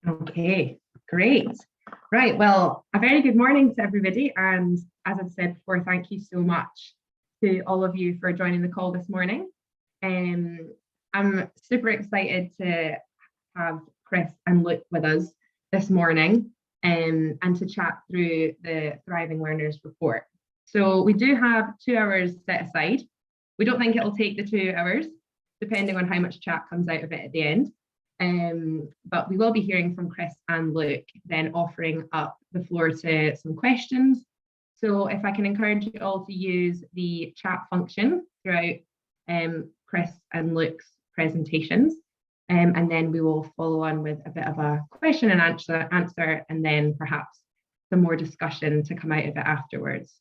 Okay, great. Right, well, a very good morning to everybody. And as I've said before, thank you so much to all of you for joining the call this morning. I'm super excited to have Chris and Luke with us this morning and to chat through the Thriving Learners report. So we do have 2 hours set aside. We don't think it'll take the 2 hours, depending on how much chat comes out of it at the end. But we will be hearing from Chris and Luke, then offering up the floor to some questions. So if I can encourage you all to use the chat function throughout Chris and Luke's presentations, and then we will follow on with a bit of a question and answer, and then perhaps some more discussion to come out of it afterwards.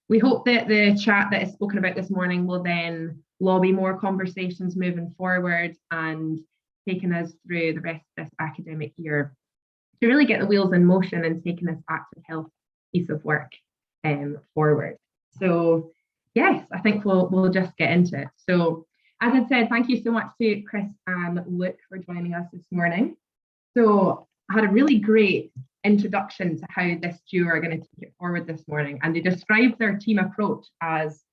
We hope that the chat that is spoken about this morning will then lobby more conversations moving forward and taking us through the rest of this academic year to really get the wheels in motion and taking this active health piece of work forward. So yes, I think we'll just get into it. So as I said, thank you so much to Chris and Luke for joining us this morning. So I had a really great introduction to how this duo are going to take it forward this morning, and they described their team approach as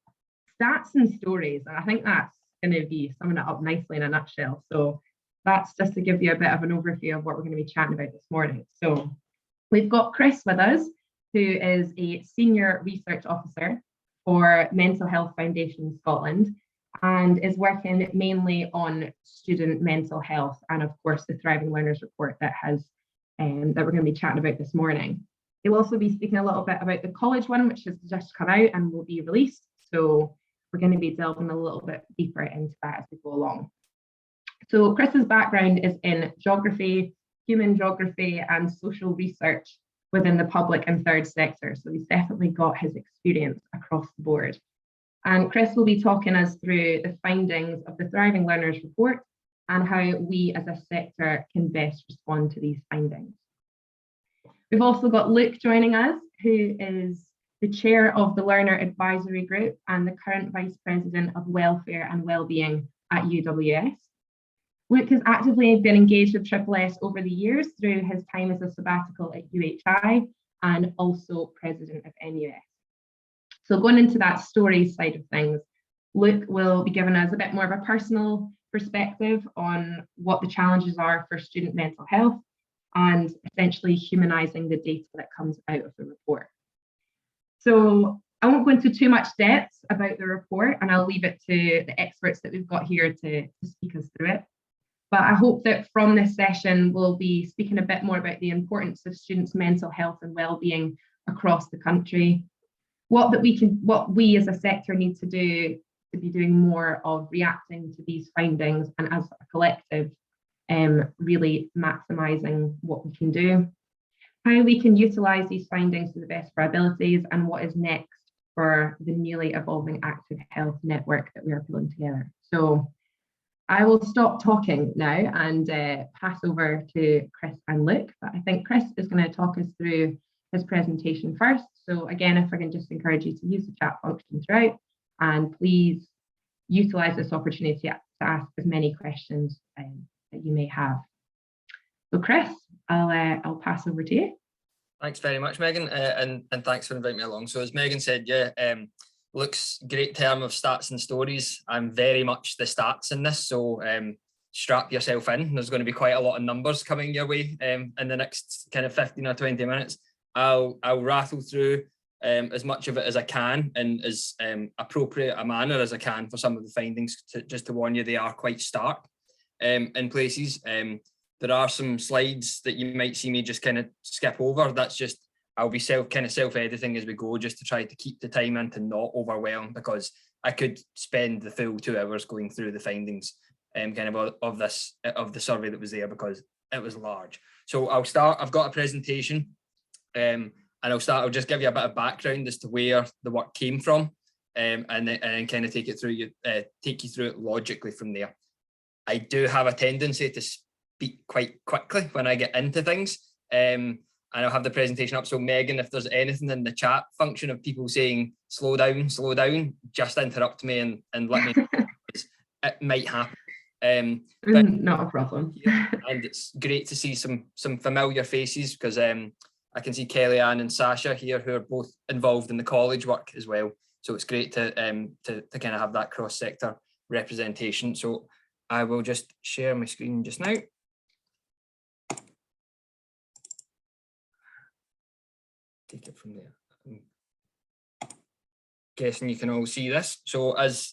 stats and stories, and I think that's going to be summing it up nicely in a nutshell. So that's just to give you a bit of an overview of what we're going to be chatting about this morning. So we've got Chris with us, who is a Senior Research Officer for Mental Health Foundation Scotland, and is working mainly on student mental health and, of course, the Thriving Learners report that we're going to be chatting about this morning. He'll also be speaking a little bit about the college one, which has just come out and will be released. So we're going to be delving a little bit deeper into that as we go along. So Chris's background is in geography, human geography, and social research within the public and third sector. So he's definitely got his experience across the board. And Chris will be talking us through the findings of the Thriving Learners report and how we as a sector can best respond to these findings. We've also got Luke joining us, who is the chair of the Learner Advisory Group and the current Vice President of Welfare and Wellbeing at UWS. Luke has actively been engaged with SSS over the years through his time as a sabbatical at UHI and also president of NUS. So going into that stories side of things, Luke will be giving us a bit more of a personal perspective on what the challenges are for student mental health and essentially humanising the data that comes out of the report. So I won't go into too much depth about the report, and I'll leave it to the experts that we've got here to speak us through it. But I hope that from this session, we'll be speaking a bit more about the importance of students' mental health and well-being across the country, what we as a sector need to do to be doing more of reacting to these findings, and as a collective, really maximising what we can do, how we can utilise these findings to the best of our abilities, and what is next for the newly evolving active health network that we are pulling together. So I will stop talking now and pass over to Chris and Luke, but I think Chris is going to talk us through his presentation first. So again, if I can just encourage you to use the chat function throughout, and please utilise this opportunity to ask as many questions that you may have. So Chris, I'll pass over to you. Thanks very much, Megan, and thanks for inviting me along. So as Megan said, Luke's great term of stats and stories. I'm very much the stats in this, so strap yourself in. There's going to be quite a lot of numbers coming your way in the next kind of 15 or 20 minutes. I'll rattle through as much of it as I can in as appropriate a manner as I can for some of the findings, just to warn you, they are quite stark in places. There are some slides that you might see me just kind of skip over. That's just, I'll be self-editing as we go, just to try to keep the time in to not overwhelm, because I could spend the full 2 hours going through the findings of the survey that was there, because it was large. So I'll start. I've got a presentation, and I'll just give you a bit of background as to where the work came from, and then kind of take you through it logically from there. I do have a tendency to speak quite quickly when I get into things. And I'll have the presentation up. So Megan, if there's anything in the chat function of people saying slow down, just interrupt me and let me know. It might happen. But Not a problem. and it's great to see some familiar faces, because I can see Kellyanne and Sasha here, who are both involved in the college work as well. So it's great to kind of have that cross-sector representation. So I will just share my screen just now. Take it from there. I'm guessing you can all see this. So as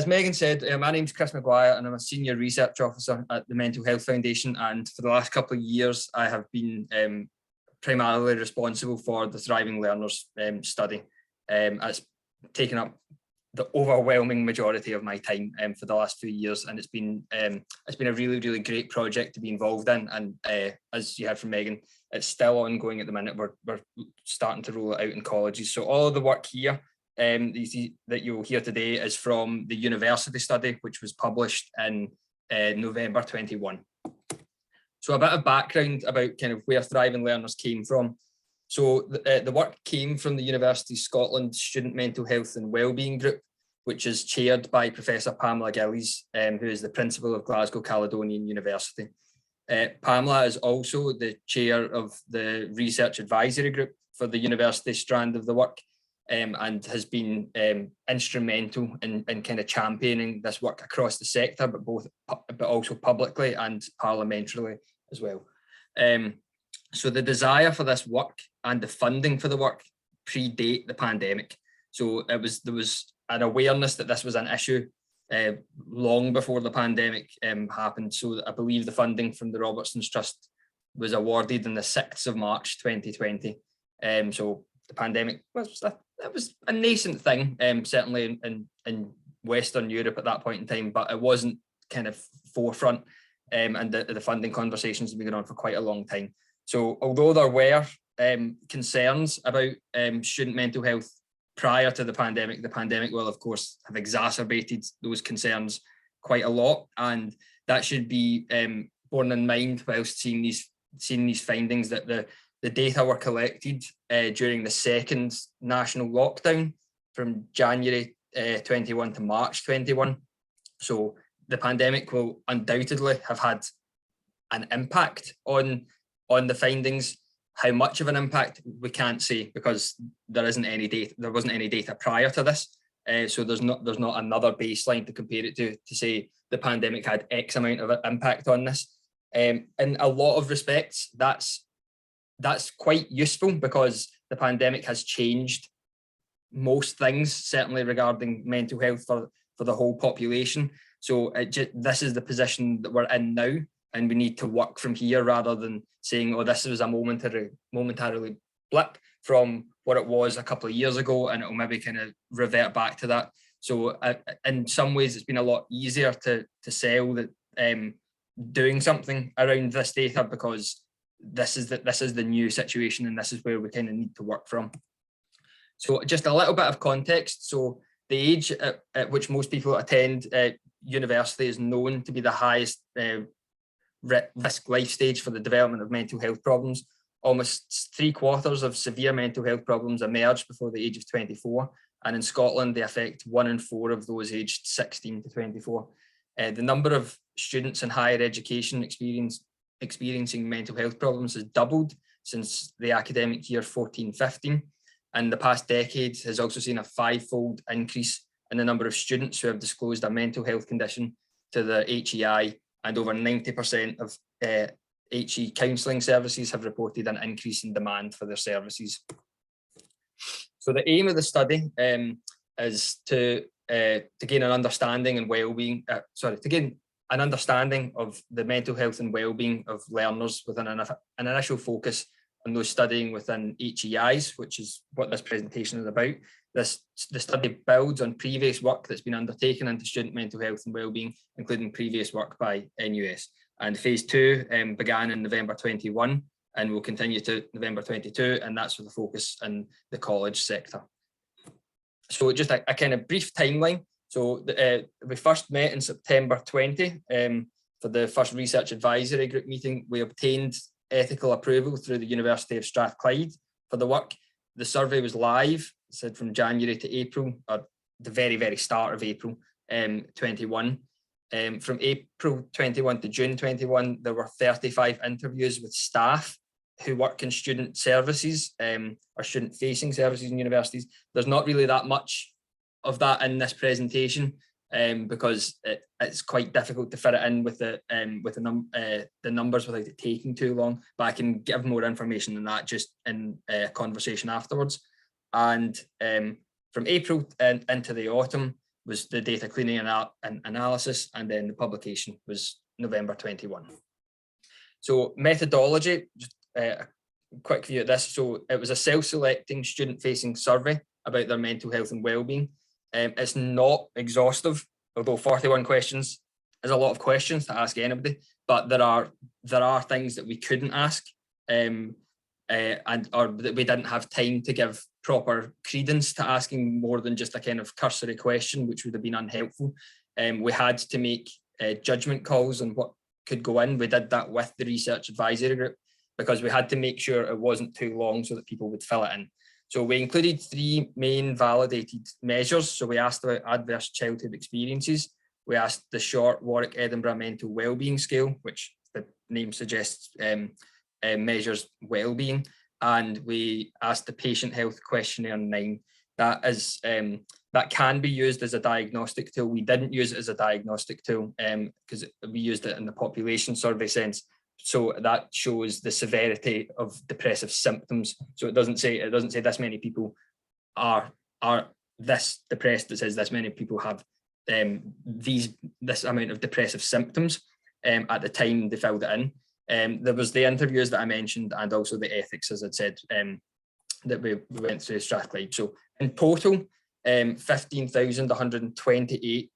Megan said, my name's Chris Maguire, and I'm a senior research officer at the Mental Health Foundation. And for the last couple of years, I have been primarily responsible for the Thriving Learners study. It's taken up the overwhelming majority of my time for the last few years, and it's been a really, really great project to be involved in. And as you heard from Megan, it's still ongoing at the minute. We're starting to roll it out in colleges. So all of the work here that you'll hear today is from the university study, which was published in November 21. So a bit of background about kind of where Thriving Learners came from. So the work came from the University of Scotland Student Mental Health and Wellbeing Group, which is chaired by Professor Pamela Gillies, who is the principal of Glasgow Caledonian University. Pamela is also the chair of the Research Advisory Group for the university strand of the work, and has been instrumental in kind of championing this work across the sector, but also publicly and parliamentarily as well. So the desire for this work and the funding for the work predate the pandemic. So there was an awareness that this was an issue long before the pandemic happened. So I believe the funding from the Robertson's Trust was awarded on the 6th of March 2020. So the pandemic was a nascent thing, certainly in Western Europe at that point in time, but it wasn't kind of forefront, and the funding conversations have been going on for quite a long time. So although there were concerns about student mental health prior to the pandemic will of course have exacerbated those concerns quite a lot, and that should be borne in mind whilst seeing these findings, that the data were collected during the second national lockdown from January 21 to March 21. So the pandemic will undoubtedly have had an impact on the findings. How much of an impact we can't say, because there wasn't any data prior to this. So there's not another baseline to compare it to say the pandemic had X amount of impact on this. In a lot of respects, that's quite useful, because the pandemic has changed most things, certainly regarding mental health for the whole population. So this is the position that we're in now, and we need to work from here rather than saying, oh, this was a momentarily blip from what it was a couple of years ago, and it'll maybe kind of revert back to that. So in some ways, it's been a lot easier to sell that doing something around this data, because this is the new situation, and this is where we kind of need to work from. So just a little bit of context. So the age at which most people attend university is known to be the highest risk life stage for the development of mental health problems. Almost 3/4 of severe mental health problems emerge before the age of 24, and in Scotland they affect 1 in 4 of those aged 16 to 24. The number of students in higher education experiencing mental health problems has doubled since the academic year 14-15, and the past decade has also seen a 5-fold increase in the number of students who have disclosed a mental health condition to the HEI, and over 90% of HE counselling services have reported an increase in demand for their services. So the aim of the study is to gain an understanding and well-being, to gain an understanding of the mental health and well-being of learners, with an initial focus on those studying within HEIs, which is what this presentation is about. The study builds on previous work that's been undertaken into student mental health and well-being, including previous work by NUS. And phase 2 began in November 21 and will continue to November 22, and that's with the focus in the college sector. So just a kind of brief timeline. So we first met in September 20 for the first research advisory group meeting. We obtained ethical approval through the University of Strathclyde for the work. The survey was live, said from January to April, or the very, very start of April, 21. From April 21 to June 21, there were 35 interviews with staff who work in student services or student facing services in universities. There's not really that much of that in this presentation because it's quite difficult to fit it in with the numbers without it taking too long, but I can give more information than that just in a conversation afterwards. And from April into the autumn was the data cleaning and analysis, and then the publication was November 21. So methodology, just a quick view of this. So it was a self-selecting student-facing survey about their mental health and well-being. It's not exhaustive, although 41 questions is a lot of questions to ask anybody, but there are things that we couldn't ask or that we didn't have time to give proper credence to asking more than just a kind of cursory question, which would have been unhelpful. We had to make judgment calls on what could go in. We did that with the research advisory group because we had to make sure it wasn't too long so that people would fill it in. So we included 3 main validated measures. So we asked about adverse childhood experiences. We asked the short Warwick Edinburgh mental wellbeing scale, which the name suggests measures well-being. And we asked the patient health questionnaire 9. That is that can be used as a diagnostic tool. We didn't use it as a diagnostic tool because we used it in the population survey sense. So that shows the severity of depressive symptoms. So it doesn't say this many people are this depressed. It says this many people have this amount of depressive symptoms at the time they filled it in. There was the interviews that I mentioned, and also the ethics, as I'd said, that we went through Strathclyde. So in total, 15,128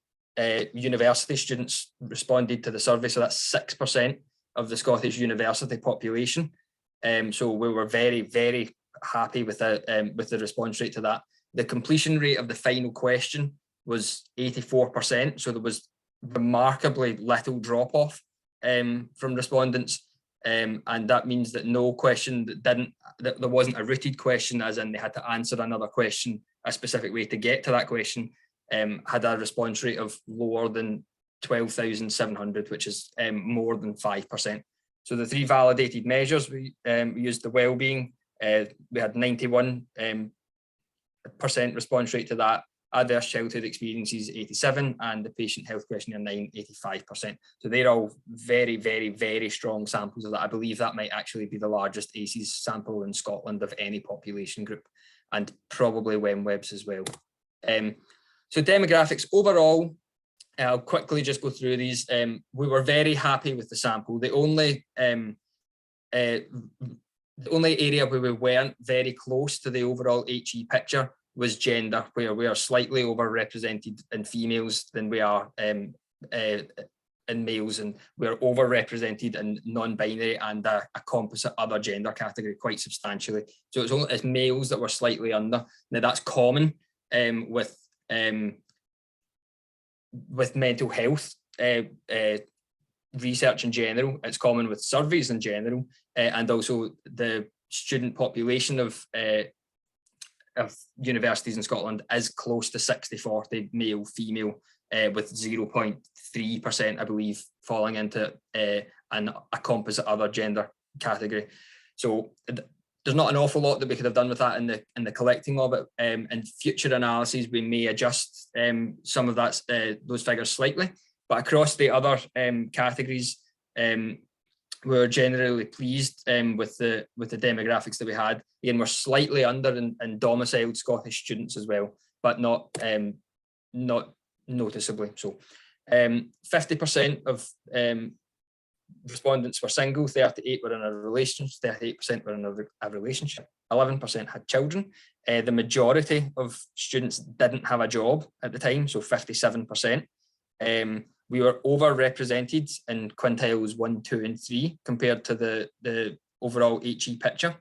university students responded to the survey. So that's 6% of the Scottish university population. So we were very, very happy with the response rate to that. The completion rate of the final question was 84%. So there was remarkably little drop off from respondents. And that means that no question that there wasn't a rooted question, as in they had to answer another question a specific way to get to that question, had a response rate of lower than 12,700, which is more than 5%. So the 3 validated measures, we used the wellbeing, we had 91% response rate to that, adverse childhood experiences 87, and the patient health questionnaire 9, 85%. So they're all very, very, very strong samples of that. I believe that might actually be the largest ACEs sample in Scotland of any population group, and probably WEMWeb's as well. So demographics overall, I'll quickly just go through these. We were very happy with the sample. The only area where we weren't very close to the overall HE picture was gender, where we are slightly overrepresented in females than we are in males, and we're overrepresented in non-binary and a composite other gender category quite substantially. So it's males that were slightly under. Now that's common with mental health research in general. It's common with surveys in general, and also the student population of universities in Scotland is close to 60-40 male female, with 0.3%, I believe, falling into a composite other gender category. So there's not an awful lot that we could have done with that in the collecting of it. In future analyses, we may adjust some of that those figures slightly, but across the other categories, we're generally pleased with the demographics that we had. Again, we're slightly under in domiciled Scottish students as well, but not noticeably so. 50% of respondents were single, 38 were in a relationship, 38% were in a relationship, 11% had children. The majority of students didn't have a job at the time, so 57%. We were overrepresented in quintiles 1, 2, and 3 compared to the overall HE picture.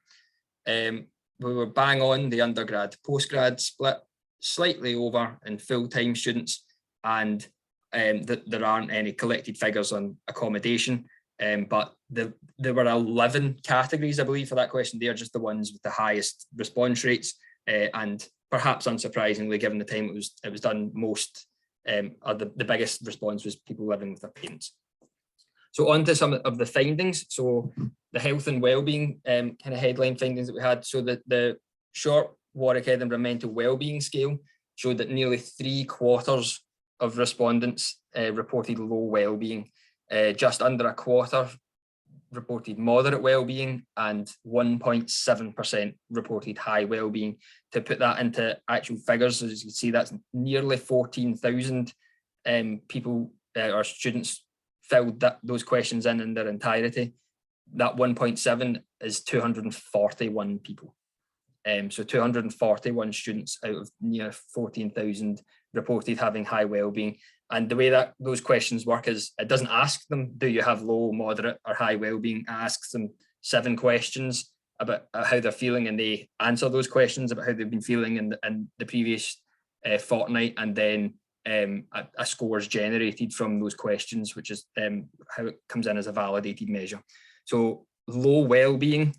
We were bang on the undergrad postgrad split, slightly over in full-time students, and there aren't any collected figures on accommodation. But there were 11 categories, I believe, for that question. They are just the ones with the highest response rates, and perhaps unsurprisingly, given the time it was done, most are the biggest response was people living with their parents. So on to some of the findings. So the health and wellbeing kind of headline findings that we had. So the short Warwick Edinburgh mental wellbeing scale showed that nearly 3/4 of respondents reported low wellbeing. Just under a quarter reported moderate wellbeing, and 1.7% reported high wellbeing. To put that into actual figures, as you can see, that's nearly 14,000 people or students filled those questions in their entirety. That 1.7 is 241 people. So 241 students out of near 14,000 reported having high wellbeing. And the way that those questions work is it doesn't ask them, do you have low, moderate or high wellbeing? It asks them 7 questions about how they're feeling, and they answer those questions about how they've been feeling in the previous fortnight, and then a score is generated from those questions, which is how it comes in as a validated measure. So low wellbeing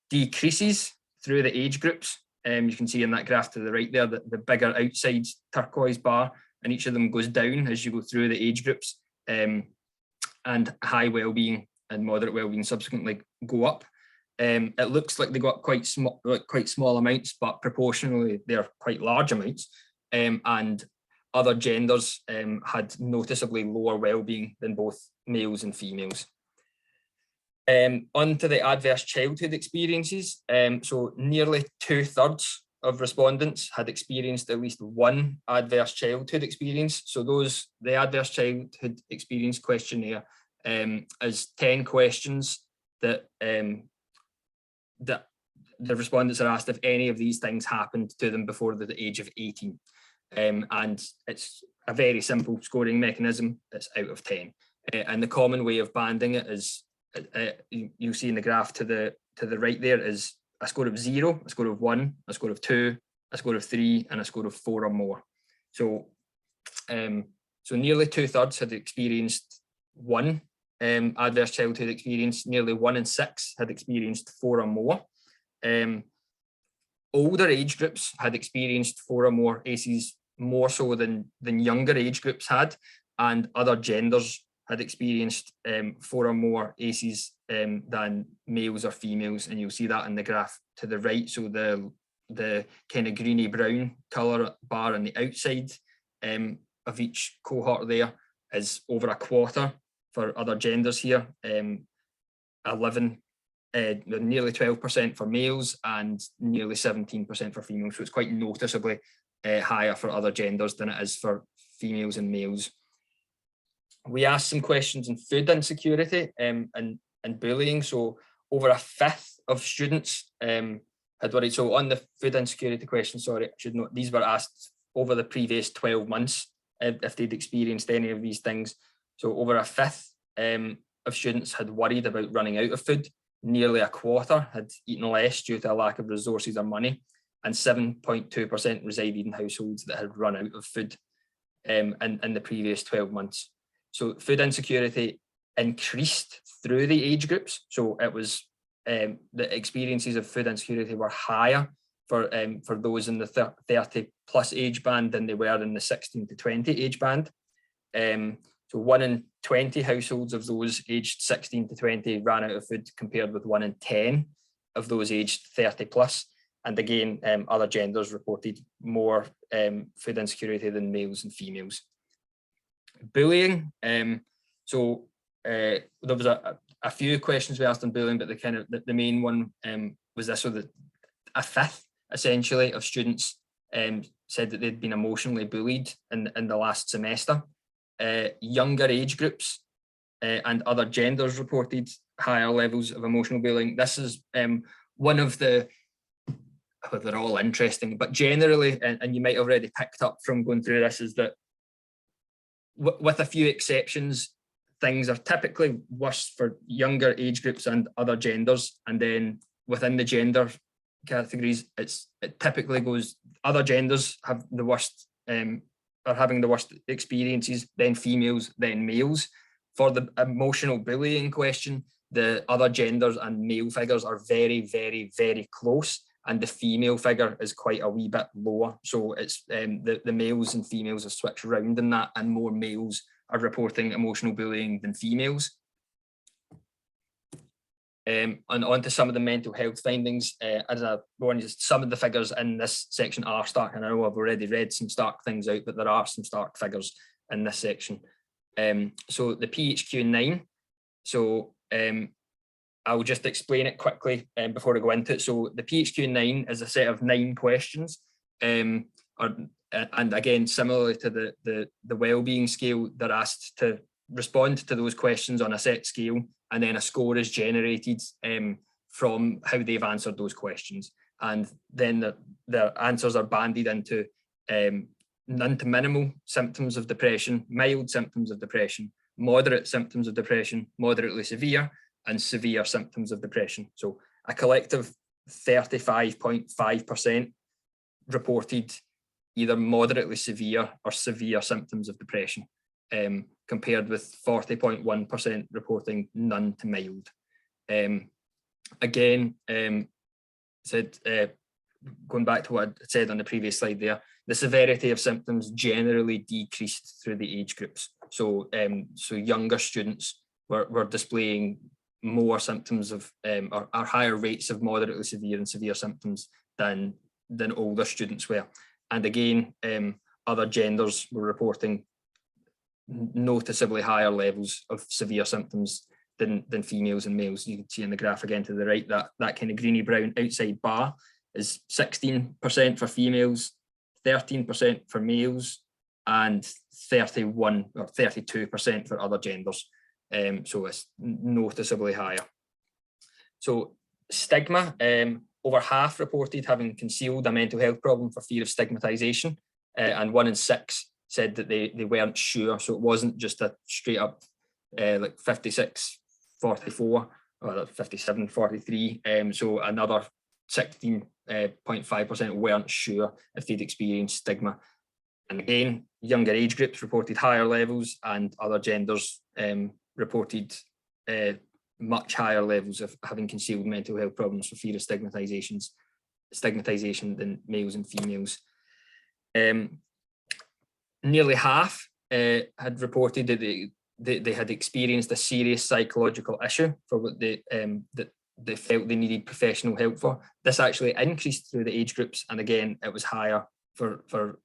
decreases through the age groups. You can see in that graph to the right there that the bigger outside turquoise bar, and each of them goes down as you go through the age groups, and high wellbeing and moderate wellbeing subsequently go up. It looks like they got quite small amounts, but proportionally they're quite large amounts. And other genders had noticeably lower wellbeing than both males and females. On to the adverse childhood experiences. So nearly 2/3 of respondents had experienced at least one adverse childhood experience. So the adverse childhood experience questionnaire is 10 questions that the respondents are asked if any of these things happened to them before the age of 18. And it's a very simple scoring mechanism. It's out of 10. And the common way of banding it is, you'll see in the graph to the right there, is a score of 0, a score of 1, a score of 2, a score of 3, and a score of 4 or more. So nearly 2/3 had experienced one adverse childhood experience. Nearly 1 in 6 had experienced 4 or more. Older age groups had experienced 4 or more ACEs more so than younger age groups had, and other genders had experienced 4 or more ACEs than males or females, and you'll see that in the graph to the right. So the kind of greeny brown colour bar on the outside of each cohort there is over a quarter for other genders here. 11, nearly 12% for males and nearly 17% for females. So it's quite noticeably higher for other genders than it is for females and males. We asked some questions on food insecurity and bullying. So over a fifth of students had worried. So on the food insecurity question, sorry, I should note, these were asked over the previous 12 months if they'd experienced any of these things. So over a fifth of students had worried about running out of food. Nearly a quarter had eaten less due to a lack of resources or money, and 7.2% resided in households that had run out of food in the previous 12 months. So food insecurity increased through the age groups. So it was the experiences of food insecurity were higher for those in the 30 plus age band than they were in the 16 to 20 age band. So 1 in 20 households of those aged 16 to 20 ran out of food, compared with 1 in 10 of those aged 30 plus. And again, other genders reported more food insecurity than males and females. Bullying. So there was a few questions we asked on bullying, but the main one was this: so that a fifth essentially of students said that they'd been emotionally bullied in the last semester. Younger age groups and other genders reported higher levels of emotional bullying. This is one of the, they're all interesting, but generally, and you might have already picked up from going through this, is that with a few exceptions, things are typically worse for younger age groups and other genders. And then within the gender categories, it typically goes, other genders have the worst, are having the worst experiences, then females, then males. For the emotional bullying question, the other genders and male figures are very, very, very close. and the female figure is quite a wee bit lower. So it's the males and females have switched around in that, and more males are reporting emotional bullying than females. And on to some of the mental health findings. Some of the figures in this section are stark, and I know I've already read some stark things out, but there are some stark figures in this section. So the PHQ-9, so I'll just explain it quickly before I go into it. So the PHQ-9 is a set of 9 questions, and again, similarly to the Wellbeing scale, they're asked to respond to those questions on a set scale, and then a score is generated from how they've answered those questions. And then the answers are banded into none to minimal symptoms of depression, mild symptoms of depression, moderate symptoms of depression, moderately severe, and severe symptoms of depression. So a collective 35.5% reported either moderately severe or severe symptoms of depression, compared with 40.1% reporting none to mild. Again, going back to what I said on the previous slide there, the severity of symptoms generally decreased through the age groups. So, so younger students were displaying more symptoms of, or higher rates of moderately severe and severe symptoms than older students were. And again, other genders were reporting noticeably higher levels of severe symptoms than females and males. You can see in the graph again to the right, that kind of greeny brown outside bar is 16% for females, 13% for males, and 31 or 32% for other genders. So it's noticeably higher. So stigma, over half reported having concealed a mental health problem for fear of stigmatization, and 1 in 6 said that they weren't sure. So it wasn't just a straight up like 56, 44, or 57, 43. So another 16.5% weren't sure if they'd experienced stigma. And again, younger age groups reported higher levels, and other genders reported much higher levels of having concealed mental health problems for fear of stigmatization than males and females. Nearly half had reported that they had experienced a serious psychological issue for what that they felt they needed professional help for. This actually increased through the age groups, and again, it was higher for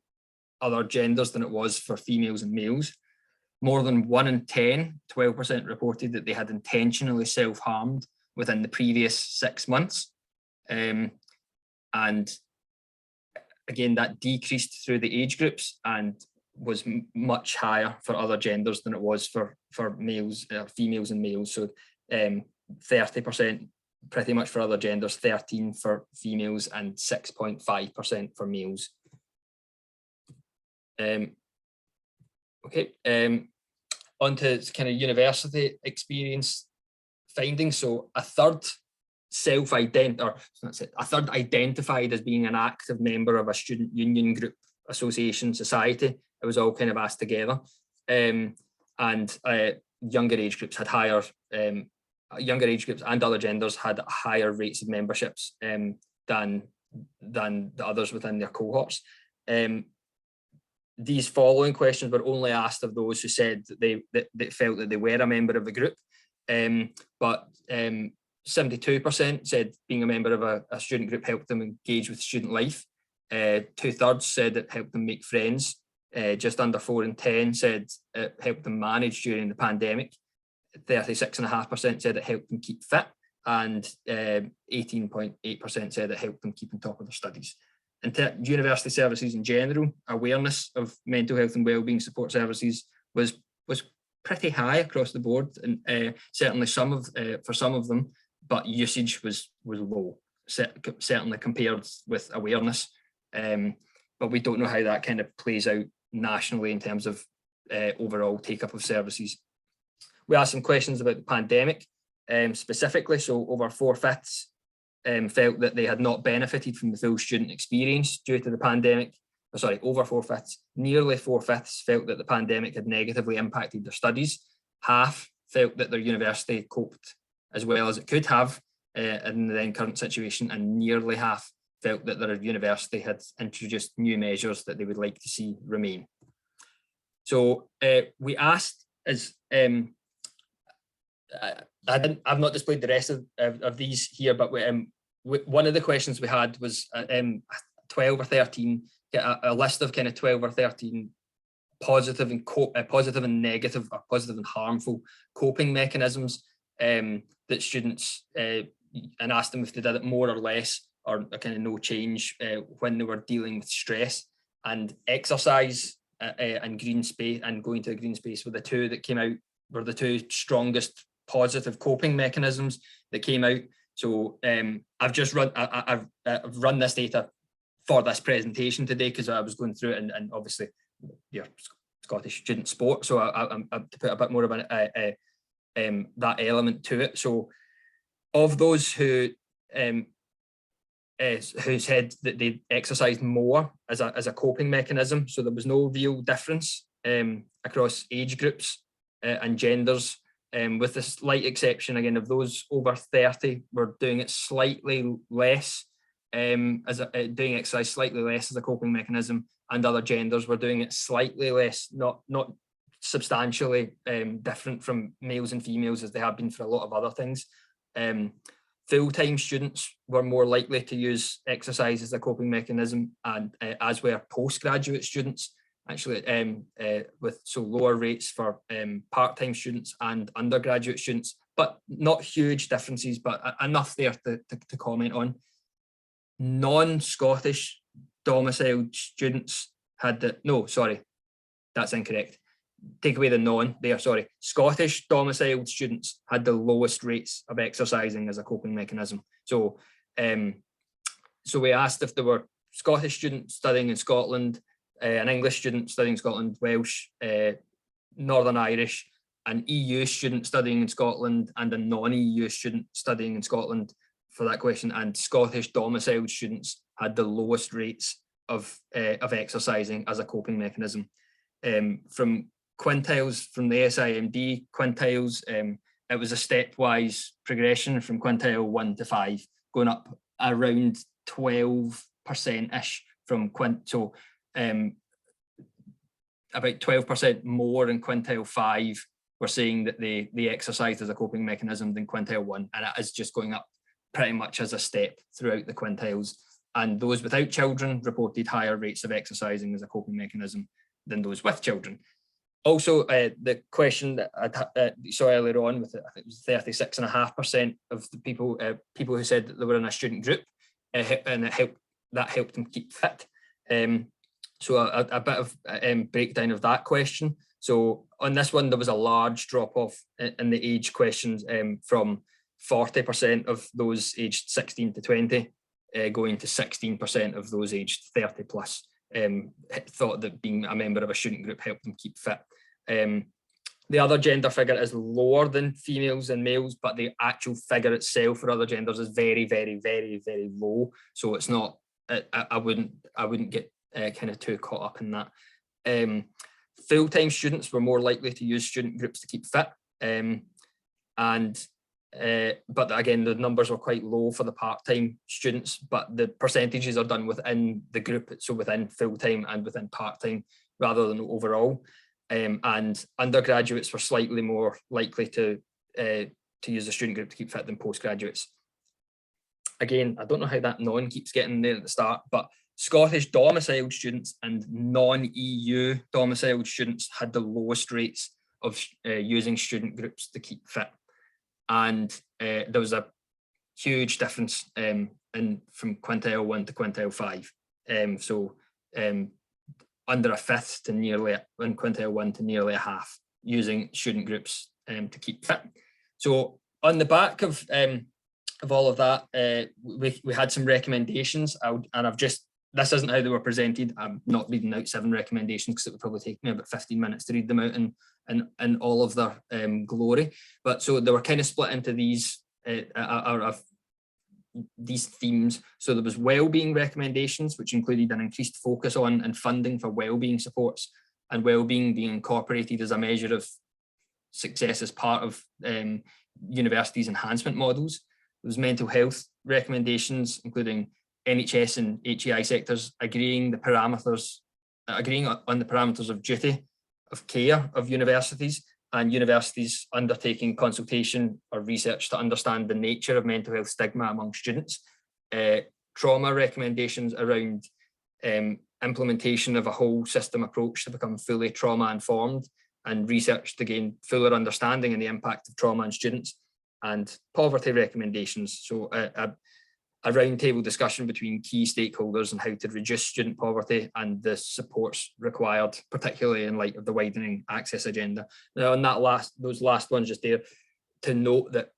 other genders than it was for females and males. More than 1 in 10, 12% reported that they had intentionally self-harmed within the previous 6 months. And again, that decreased through the age groups and was much higher for other genders than it was for males, females and males. So 30% pretty much for other genders, 13 for females, and 6.5% for males. Okay, on to kind of university experience findings. So a third identified as being an active member of a student union, group, association, society. It was all kind of asked together. And younger age groups had higher, younger age groups and other genders had higher rates of memberships than the others within their cohorts. These following questions were only asked of those who said that they felt that they were a member of the group, but 72% said being a member of a student group helped them engage with student life. 2/3 said it helped them make friends. Just under 4 in 10 said it helped them manage during the pandemic. 36.5% said it helped them keep fit, and 18.8% said it helped them keep on top of their studies. In university services in general, awareness of mental health and wellbeing support services was pretty high across the board, and certainly for some of them, but usage was low, certainly compared with awareness. But we don't know how that kind of plays out nationally in terms of overall take-up of services. We asked some questions about the pandemic specifically, so over 4/5 felt that they had not benefited from the full student experience due to the pandemic. Over 4/5, nearly 4/5 felt that the pandemic had negatively impacted their studies. Half felt that their university coped as well as it could have in the then current situation, and nearly half felt that their university had introduced new measures that they would like to see remain. So we asked, I've not displayed the rest of these here, but one of the questions we had was 12 or 13, get a list of kind of 12 or 13 positive and negative, or positive and harmful coping mechanisms that students, and asked them if they did it more or less, or kind of no change when they were dealing with stress. And exercise and green space, and going to a green space, were the two that came out, were the two strongest positive coping mechanisms that came out. So I've just run, I've run this data for this presentation today, because I was going through it, and obviously you're Scottish student sport, so I to put a bit more of that element to it. So of those who said that they exercised more as a coping mechanism, so there was no real difference across age groups and genders, with the slight exception again of those over 30 were doing it slightly less, doing exercise slightly less as a coping mechanism, and other genders were doing it slightly less, not substantially different from males and females as they have been for a lot of other things. Full-time students were more likely to use exercise as a coping mechanism, and as were postgraduate students, actually, with lower rates for part-time students and undergraduate students, but not huge differences, but enough there to comment on. Non-Scottish domiciled students had that's incorrect. Take away the non there, sorry. Scottish domiciled students had the lowest rates of exercising as a coping mechanism. So we asked if there were Scottish students studying in Scotland, an English student studying in Scotland, Welsh, Northern Irish, an EU student studying in Scotland, and a non-EU student studying in Scotland for that question. And Scottish domiciled students had the lowest rates of exercising as a coping mechanism. From quintiles, from the SIMD quintiles, it was a stepwise progression from quintile 1 to 5, going up around 12%-ish from so about 12% more in quintile 5 were saying that they exercised as a coping mechanism than quintile 1, and it is just going up pretty much as a step throughout the quintiles. And those without children reported higher rates of exercising as a coping mechanism than those with children. Also, the question that you saw earlier on, with I think it was 36.5% of the people who said that they were in a student group, and that helped them keep fit. So a bit of breakdown of that question. So on this one, there was a large drop off in the age questions, from 40% of those aged 16 to 20, going to 16% of those aged 30 plus. Thought that being a member of a student group helped them keep fit. The other gender figure is lower than females and males, but the actual figure itself for other genders is very, very, very, very low. So it's not. I wouldn't get kind of too caught up in that. Full-time students were more likely to use student groups to keep fit, but again, the numbers were quite low for the part-time students, but the percentages are done within the group, so within full-time and within part-time rather than overall. And undergraduates were slightly more likely to use a student group to keep fit than postgraduates. Again, I don't know how that non keeps getting there at the start, but Scottish domiciled students and non-EU domiciled students had the lowest rates of using student groups to keep fit. And there was a huge difference from quintile 1 to quintile 5. Under a fifth to nearly, in quintile 1 to nearly a half, using student groups to keep fit. So on the back of all of that, we had some recommendations, this isn't how they were presented. I'm not reading out 7 recommendations because it would probably take me about 15 minutes to read them out in all of their glory. But so they were kind of split into these themes. So there was wellbeing recommendations, which included an increased focus on and funding for wellbeing supports, and wellbeing being incorporated as a measure of success as part of universities' enhancement models. There was mental health recommendations, including NHS and HEI sectors agreeing on the parameters of duty of care of universities, and universities undertaking consultation or research to understand the nature of mental health stigma among students, trauma recommendations around implementation of a whole system approach to become fully trauma informed, and research to gain fuller understanding in the impact of trauma on students, and poverty recommendations. So a roundtable discussion between key stakeholders on how to reduce student poverty and the supports required, particularly in light of the widening access agenda. Now, on those last ones just there, to note that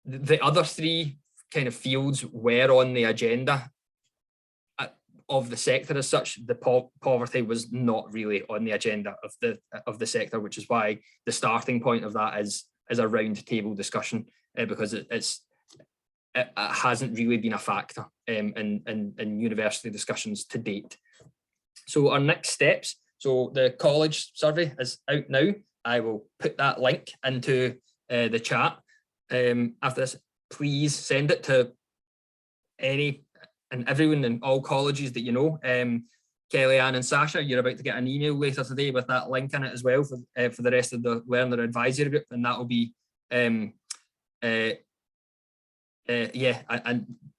the other three kind of fields were on the agenda of the sector as such. The poverty was not really on the agenda of the sector, which is why the starting point of that is a round table discussion, because it hasn't really been a factor in university discussions to date. So our next steps, so the college survey is out now. I will put that link into the chat after this. Please send it to any and everyone in all colleges that you know. Kellyanne and Sasha, you're about to get an email later today with that link in it as well for the rest of the learner advisory group, and that will be and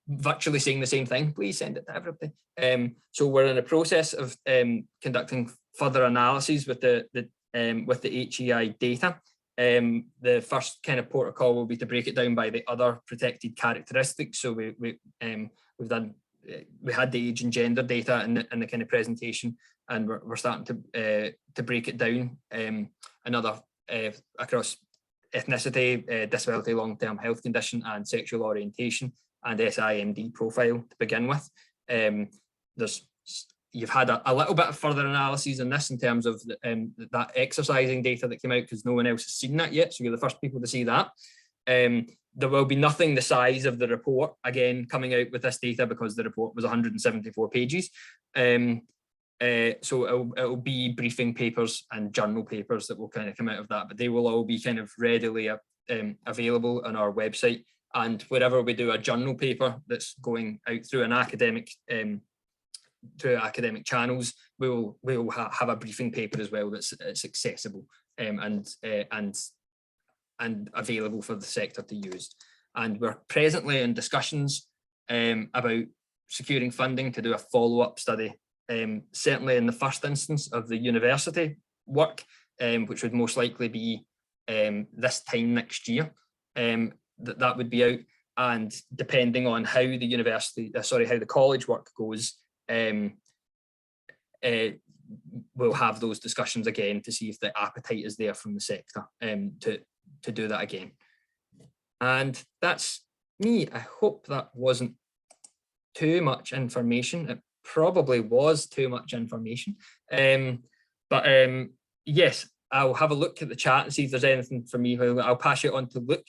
virtually saying the same thing. Please send it to everybody. So we're in the process of conducting further analyses with the HEI data. The first kind of protocol will be to break it down by the other protected characteristics. So we had the age and gender data in the kind of presentation, and we're starting to break it down another across ethnicity, disability, long-term health condition, and sexual orientation, and SIMD profile to begin with. You've had a little bit of further analyses on this in terms of that exercising data that came out, because no one else has seen that yet, so you're the first people to see that. There will be nothing the size of the report, again, coming out with this data, because the report was 174 pages. So it'll be briefing papers and journal papers that will kind of come out of that, but they will all be kind of readily available on our website. And wherever we do a journal paper that's going out through an academic channels, we will have a briefing paper as well that's accessible and available for the sector to use. And we're presently in discussions about securing funding to do a follow-up study, certainly in the first instance of the university work, which would most likely be this time next year, that would be out. And depending on how the college work goes, we'll have those discussions again to see if the appetite is there from the sector to do that again. And that's me. I hope that wasn't too much information. It probably was too much information. But yes, I'll have a look at the chat and see if there's anything for me. I'll pass it on to Luke.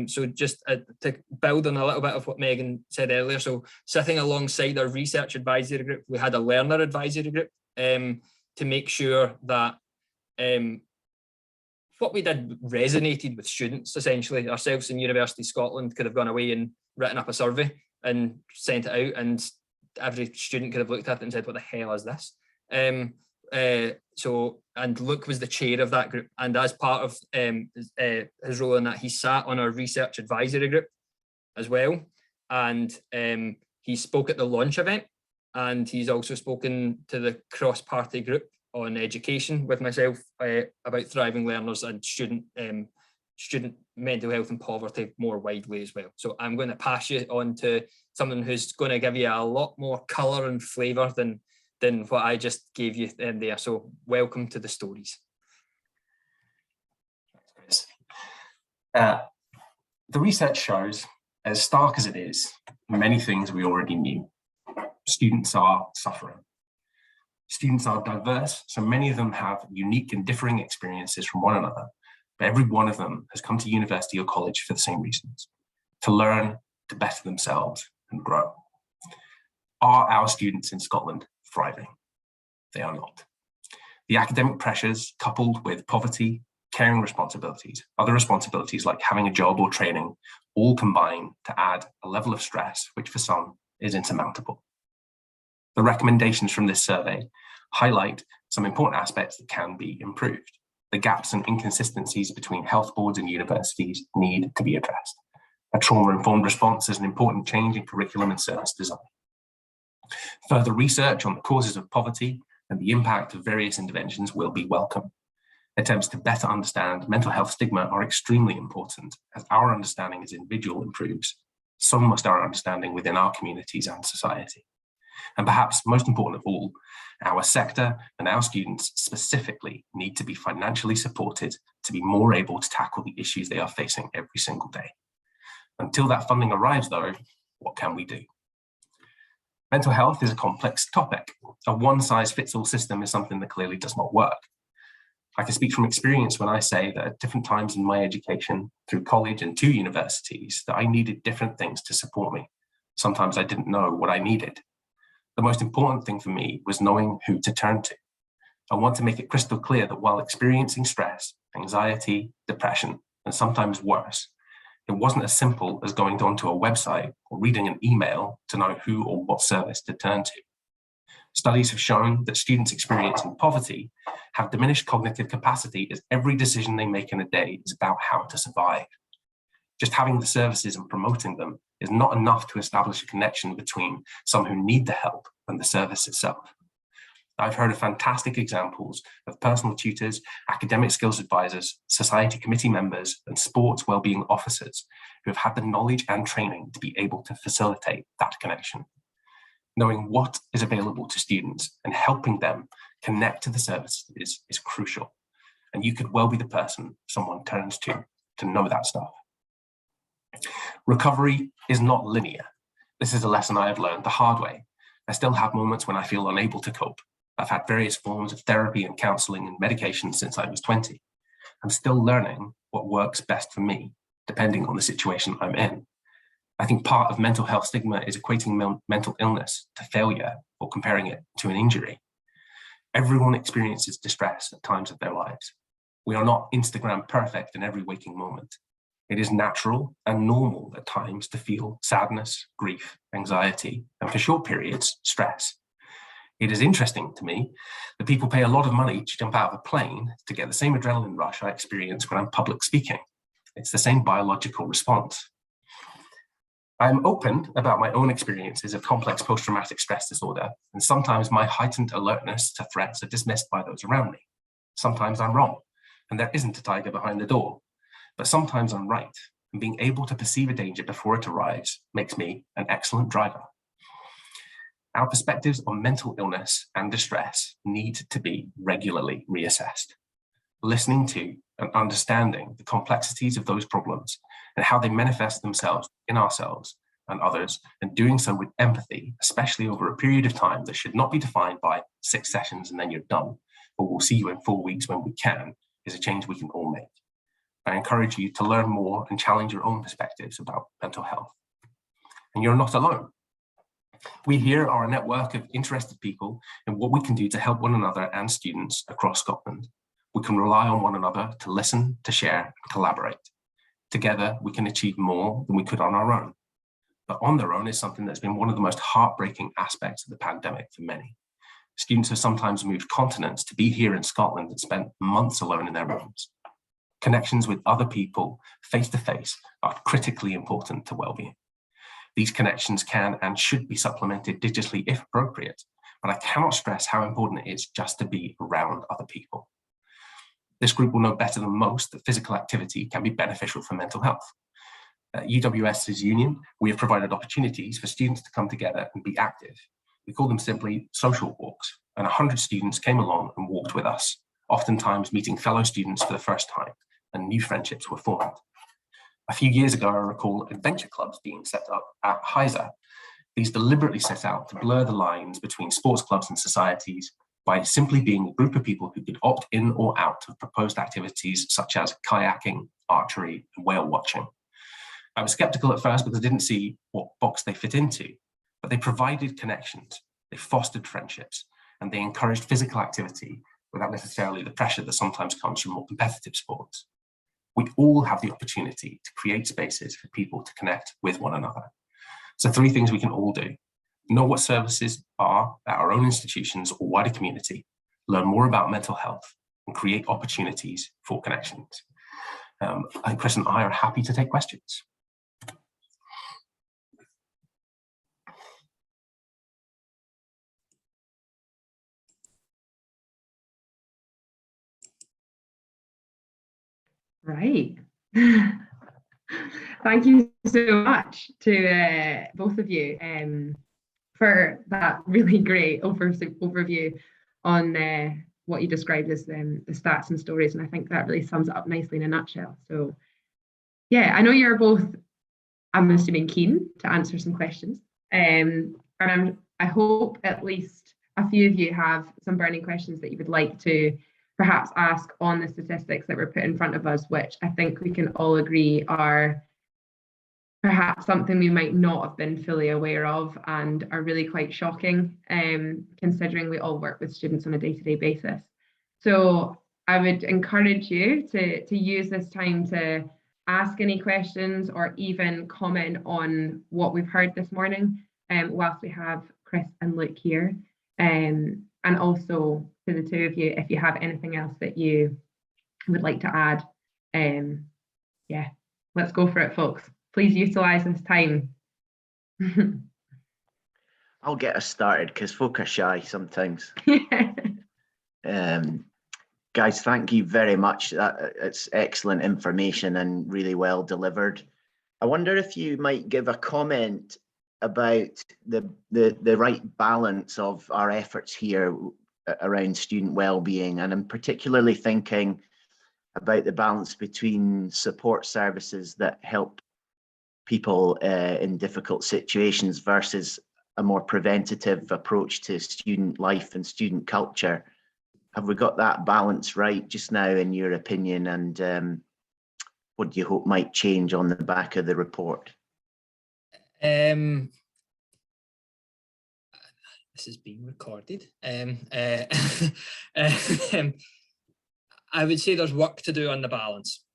So just to build on a little bit of what Megan said earlier. So sitting alongside our research advisory group, we had a learner advisory group to make sure that what we did resonated with students. Essentially, ourselves in University Scotland could have gone away and written up a survey and sent it out, and every student could have looked at it and said, what the hell is this? And Luke was the chair of that group, and as part of his role in that, he sat on our research advisory group as well, and he spoke at the launch event, and he's also spoken to the cross-party group on education with myself about thriving learners and student mental health and poverty more widely as well. So I'm going to pass you on to someone who's going to give you a lot more colour and flavour than what I just gave you there. So welcome to the stories. Thanks, Chris. The research shows, as stark as it is, many things we already knew. Students are suffering. Students are diverse, so many of them have unique and differing experiences from one another, but every one of them has come to university or college for the same reasons: to learn, to better themselves and grow. Are our students in Scotland thriving? They are not. The academic pressures, coupled with poverty, caring responsibilities, other responsibilities like having a job or training, all combine to add a level of stress, which for some is insurmountable. The recommendations from this survey highlight some important aspects that can be improved. The gaps and inconsistencies between health boards and universities need to be addressed. A trauma-informed response is an important change in curriculum and service design. Further research on the causes of poverty and the impact of various interventions will be welcome. Attempts to better understand mental health stigma are extremely important. As our understanding as individual improves, so must our understanding within our communities and society. And perhaps most important of all, our sector and our students specifically need to be financially supported to be more able to tackle the issues they are facing every single day. Until that funding arrives though, what can we do? Mental health is a complex topic. A one-size-fits-all system is something that clearly does not work. I can speak from experience when I say that at different times in my education, through college and 2 universities, that I needed different things to support me. Sometimes I didn't know what I needed. The most important thing for me was knowing who to turn to. I want to make it crystal clear that while experiencing stress, anxiety, depression, and sometimes worse, it wasn't as simple as going onto a website or reading an email to know who or what service to turn to. Studies have shown that students experiencing poverty have diminished cognitive capacity as every decision they make in a day is about how to survive. Just having the services and promoting them is not enough to establish a connection between some who need the help and the service itself. I've heard of fantastic examples of personal tutors, academic skills advisors, society committee members, and sports wellbeing officers who have had the knowledge and training to be able to facilitate that connection. Knowing what is available to students and helping them connect to the services is crucial. And you could well be the person someone turns to know that stuff. Recovery is not linear. This is a lesson I have learned the hard way. I still have moments when I feel unable to cope. I've had various forms of therapy and counseling and medication since I was 20. I'm still learning what works best for me, depending on the situation I'm in. I think part of mental health stigma is equating mental illness to failure or comparing it to an injury. Everyone experiences distress at times of their lives. We are not Instagram perfect in every waking moment. It is natural and normal at times to feel sadness, grief, anxiety, and for short periods, stress. It is interesting to me that people pay a lot of money to jump out of a plane to get the same adrenaline rush I experience when I'm public speaking. It's the same biological response. I'm open about my own experiences of complex post-traumatic stress disorder, and sometimes my heightened alertness to threats are dismissed by those around me. Sometimes I'm wrong, and there isn't a tiger behind the door. But sometimes I'm right, and being able to perceive a danger before it arrives makes me an excellent driver. Our perspectives on mental illness and distress need to be regularly reassessed. Listening to and understanding the complexities of those problems and how they manifest themselves in ourselves and others, and doing so with empathy, especially over a period of time that should not be defined by 6 sessions and then you're done, but we'll see you in 4 weeks when we can, is a change we can all make. I encourage you to learn more and challenge your own perspectives about mental health. And you're not alone. We here are a network of interested people in what we can do to help one another and students across Scotland. We can rely on one another to listen, to share, and collaborate. Together, we can achieve more than we could on our own. But on their own is something that's been one of the most heartbreaking aspects of the pandemic for many. Students have sometimes moved continents to be here in Scotland and spent months alone in their rooms. Connections with other people face-to-face are critically important to wellbeing. These connections can and should be supplemented digitally if appropriate, but I cannot stress how important it is just to be around other people. This group will know better than most that physical activity can be beneficial for mental health. At UWS's union, we have provided opportunities for students to come together and be active. We call them simply social walks, and 100 students came along and walked with us, oftentimes meeting fellow students for the first time, and new friendships were formed. A few years ago, I recall adventure clubs being set up at HISA. These deliberately set out to blur the lines between sports clubs and societies by simply being a group of people who could opt in or out of proposed activities such as kayaking, archery, and whale watching. I was skeptical at first because I didn't see what box they fit into, but they provided connections, they fostered friendships, and they encouraged physical activity without necessarily the pressure that sometimes comes from more competitive sports. We all have the opportunity to create spaces for people to connect with one another. So 3 things we can all do. know what services are at our own institutions or wider community, learn more about mental health, and create opportunities for connections. I think Chris and I are happy to take questions. Right. Thank you so much to both of you for that really great overview on what you described as the stats and stories. And I think that really sums it up nicely in a nutshell. So yeah, I know you're both, I'm assuming, keen to answer some questions. And I hope at least a few of you have some burning questions that you would like to perhaps ask on the statistics that were put in front of us, which I think we can all agree are perhaps something we might not have been fully aware of and are really quite shocking, considering we all work with students on a day-to-day basis. So I would encourage you to use this time to ask any questions or even comment on what we've heard this morning, whilst we have Chris and Luke here. And also to the two of you, if you have anything else that you would like to add, yeah, let's go for it, folks. Please utilise this time. I'll get us started because folk are shy sometimes. Guys, thank you very much. It's excellent information and really well delivered. I wonder if you might give a comment about the right balance of our efforts here around student wellbeing, and I'm particularly thinking about the balance between support services that help people in difficult situations versus a more preventative approach to student life and student culture. Have we got that balance right just now, in your opinion, and what do you hope might change on the back of the report? This is being recorded. I would say there's work to do on the balance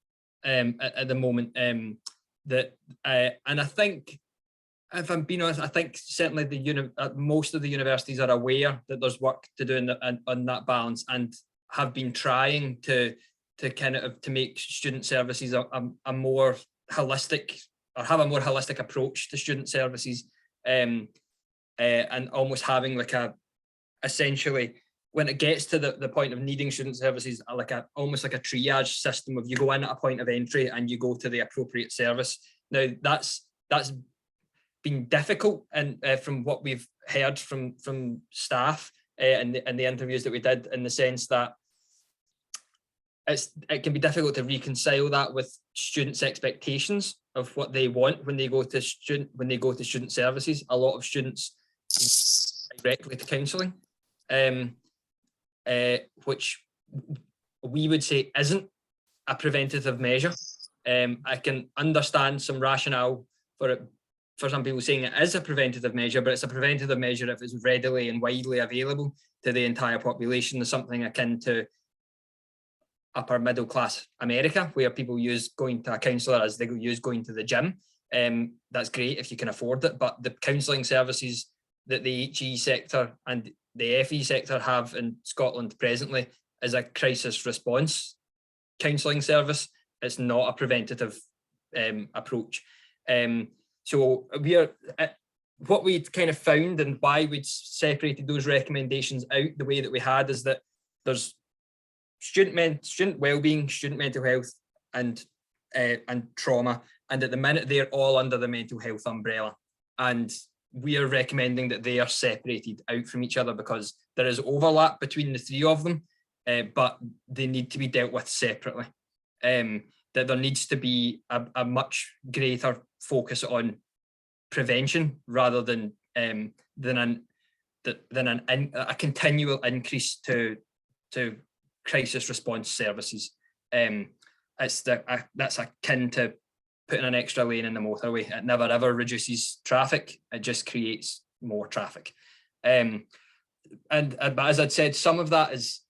at the moment. And I think, if I'm being honest, I think certainly most of the universities are aware that there's work to do on that balance, and have been trying to make student services a more holistic, or have a more holistic approach to student services, and almost having essentially, when it gets to the point of needing student services, almost like a triage system of you go in at a point of entry and you go to the appropriate service. Now that's been difficult, and from what we've heard from staff and the interviews that we did, in the sense that it can be difficult to reconcile that with students' expectations of what they want when they go to student services. A lot of students directly to counselling, which we would say isn't a preventative measure. I can understand some rationale for some people saying it is a preventative measure, but it's a preventative measure if it's readily and widely available to the entire population. There's something akin to upper middle class America, where people use going to a counsellor as they use going to the gym. That's great if you can afford it, but the counselling services that the HE sector and the FE sector have in Scotland presently is a crisis response counselling service. It's not a preventative approach. So what we kind of found, and why we'd separated those recommendations out the way that we had, is that there's student wellbeing, student mental health, and trauma, and at the minute they're all under the mental health umbrella, and we are recommending that they are separated out from each other because there is overlap between the three of them, but they need to be dealt with separately. That there needs to be a much greater focus on prevention rather than a continual increase to crisis response services. That's akin to putting an extra lane in the motorway. It never ever reduces traffic. It just creates more traffic. But as I'd said, some of that is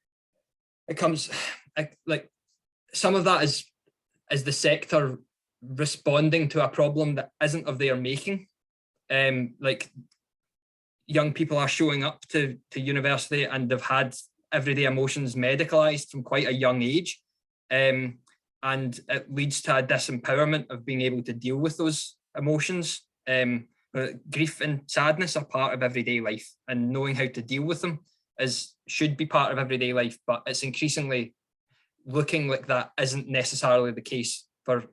the sector responding to a problem that isn't of their making. young people are showing up to university and they've had everyday emotions medicalised from quite a young age. And it leads to a disempowerment of being able to deal with those emotions. Grief and sadness are part of everyday life, and knowing how to deal with them should be part of everyday life, but it's increasingly looking like that isn't necessarily the case for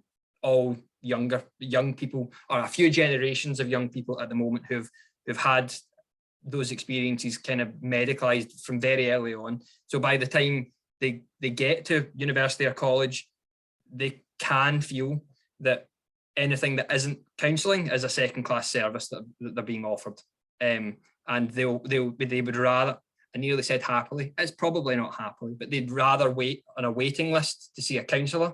all young people, or a few generations of young people at the moment who've had those experiences kind of medicalised from very early on. So by the time they get to university or college, they can feel that anything that isn't counselling is a second-class service that they're being offered, and they would rather, I nearly said happily, it's probably not happily, but they'd rather wait on a waiting list to see a counsellor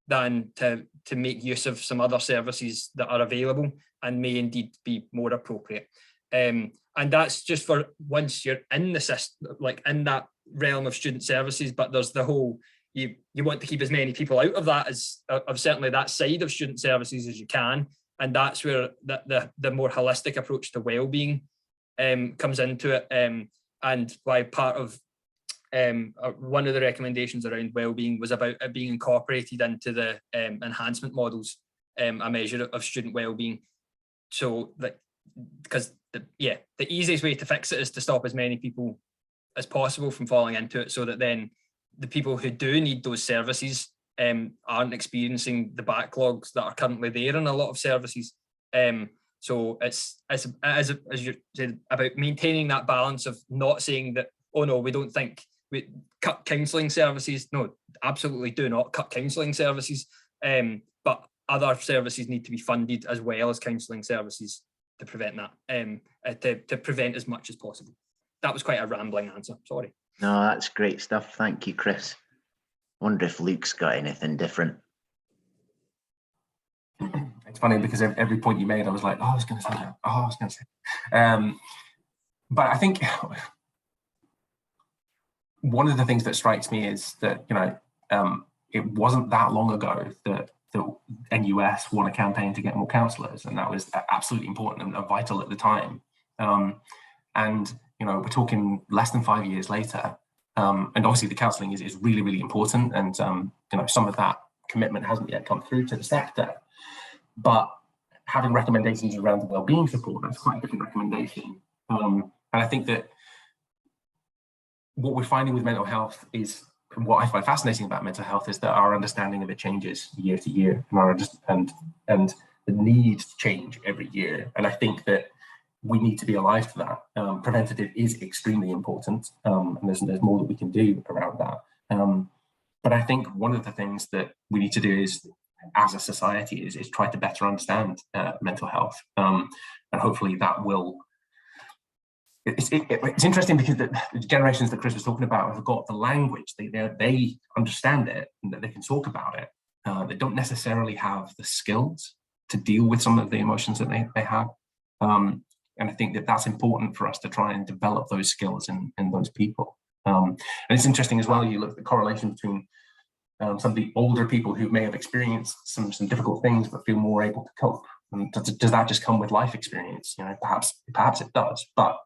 than to make use of some other services that are available and may indeed be more appropriate. And that's just for once you're in the system, like in that realm of student services, but there's the whole, you want to keep as many people out of that of certainly that side of student services as you can. And that's where the more holistic approach to wellbeing comes into it. And why part of one of the recommendations around wellbeing was about it being incorporated into the enhancement models, a measure of student wellbeing. So that, because the easiest way to fix it is to stop as many people as possible from falling into it, so that then the people who do need those services aren't experiencing the backlogs that are currently there in a lot of services. So it's as you said about maintaining that balance of not saying that, oh no, we don't think we cut counselling services. No, absolutely do not cut counselling services. But other services need to be funded as well as counselling services to prevent that, to prevent as much as possible. That was quite a rambling answer, sorry. No, that's great stuff. Thank you, Chris. Wonder if Luke's got anything different. It's funny because every point you made, I was like, oh, I was going to say that. Oh, I was going to say. But I think one of the things that strikes me is that, it wasn't that long ago that the NUS won a campaign to get more counsellors, and that was absolutely important and vital at the time. And we're talking less than 5 years later, and obviously the counselling is really, really important, and some of that commitment hasn't yet come through to the sector. But having recommendations around the wellbeing support, that's quite a different recommendation. And I think that what we're finding with mental health is, what I find fascinating about mental health is that our understanding of it changes year to year, and the needs change every year. And I think that we need to be alive to that. Preventative is extremely important, and there's more that we can do around that. But I think one of the things that we need to do is, as a society, is try to better understand mental health, and hopefully that will. It's interesting because the generations that Chris was talking about have got the language, they understand it and that they can talk about it. They don't necessarily have the skills to deal with some of the emotions that they have. And I think that that's important for us to try and develop those skills in those people. And it's interesting as well, you look at the correlation between some of the older people who may have experienced some difficult things but feel more able to cope. And does that just come with life experience? Perhaps it does, but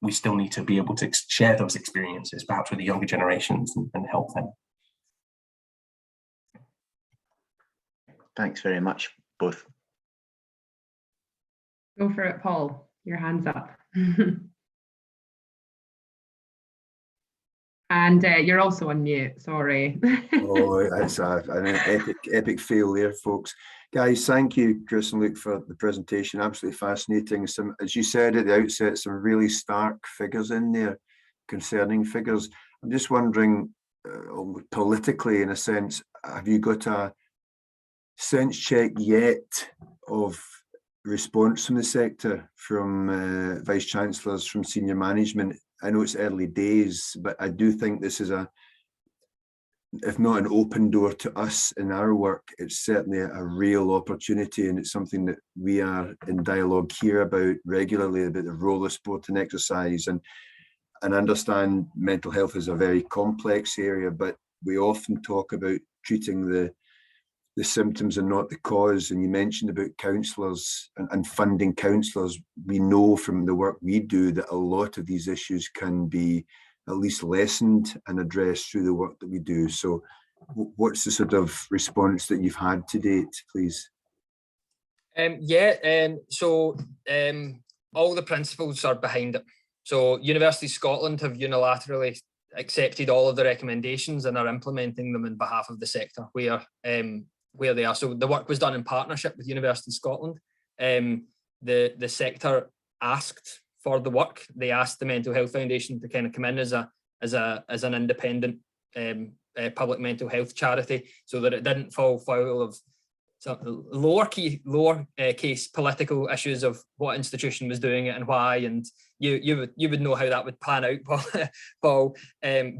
we still need to be able to share those experiences, perhaps with the younger generations, and help them. Thanks very much, both. Go for it, Paul. Your hand's up. And you're also on mute, sorry. Oh, it's an epic fail there, folks. Guys, thank you, Chris and Luke, for the presentation. Absolutely fascinating. Some, as you said at the outset, some really stark figures in there, concerning figures. I'm just wondering, politically, in a sense, have you got a sense check yet of response from the sector, from vice chancellors, from senior management? I know it's early days, but I do think this is if not an open door to us in our work, it's certainly a real opportunity, and it's something that we are in dialogue here about regularly, about the role of sport and exercise. And understand mental health is a very complex area, but we often talk about treating the the symptoms are not the cause. And you mentioned about counsellors and funding counsellors. We know from the work we do that a lot of these issues can be at least lessened and addressed through the work that we do. So what's the sort of response that you've had to date, please? All the principals are behind it. So University of Scotland have unilaterally accepted all of the recommendations and are implementing them on behalf of the sector where they are. So the work was done in partnership with University of Scotland. The sector asked for the work. They asked the Mental Health Foundation to kind of come in as an independent public mental health charity, so that it didn't fall foul of some lower case political issues of what institution was doing it and why, and you would know how that would pan out, Paul.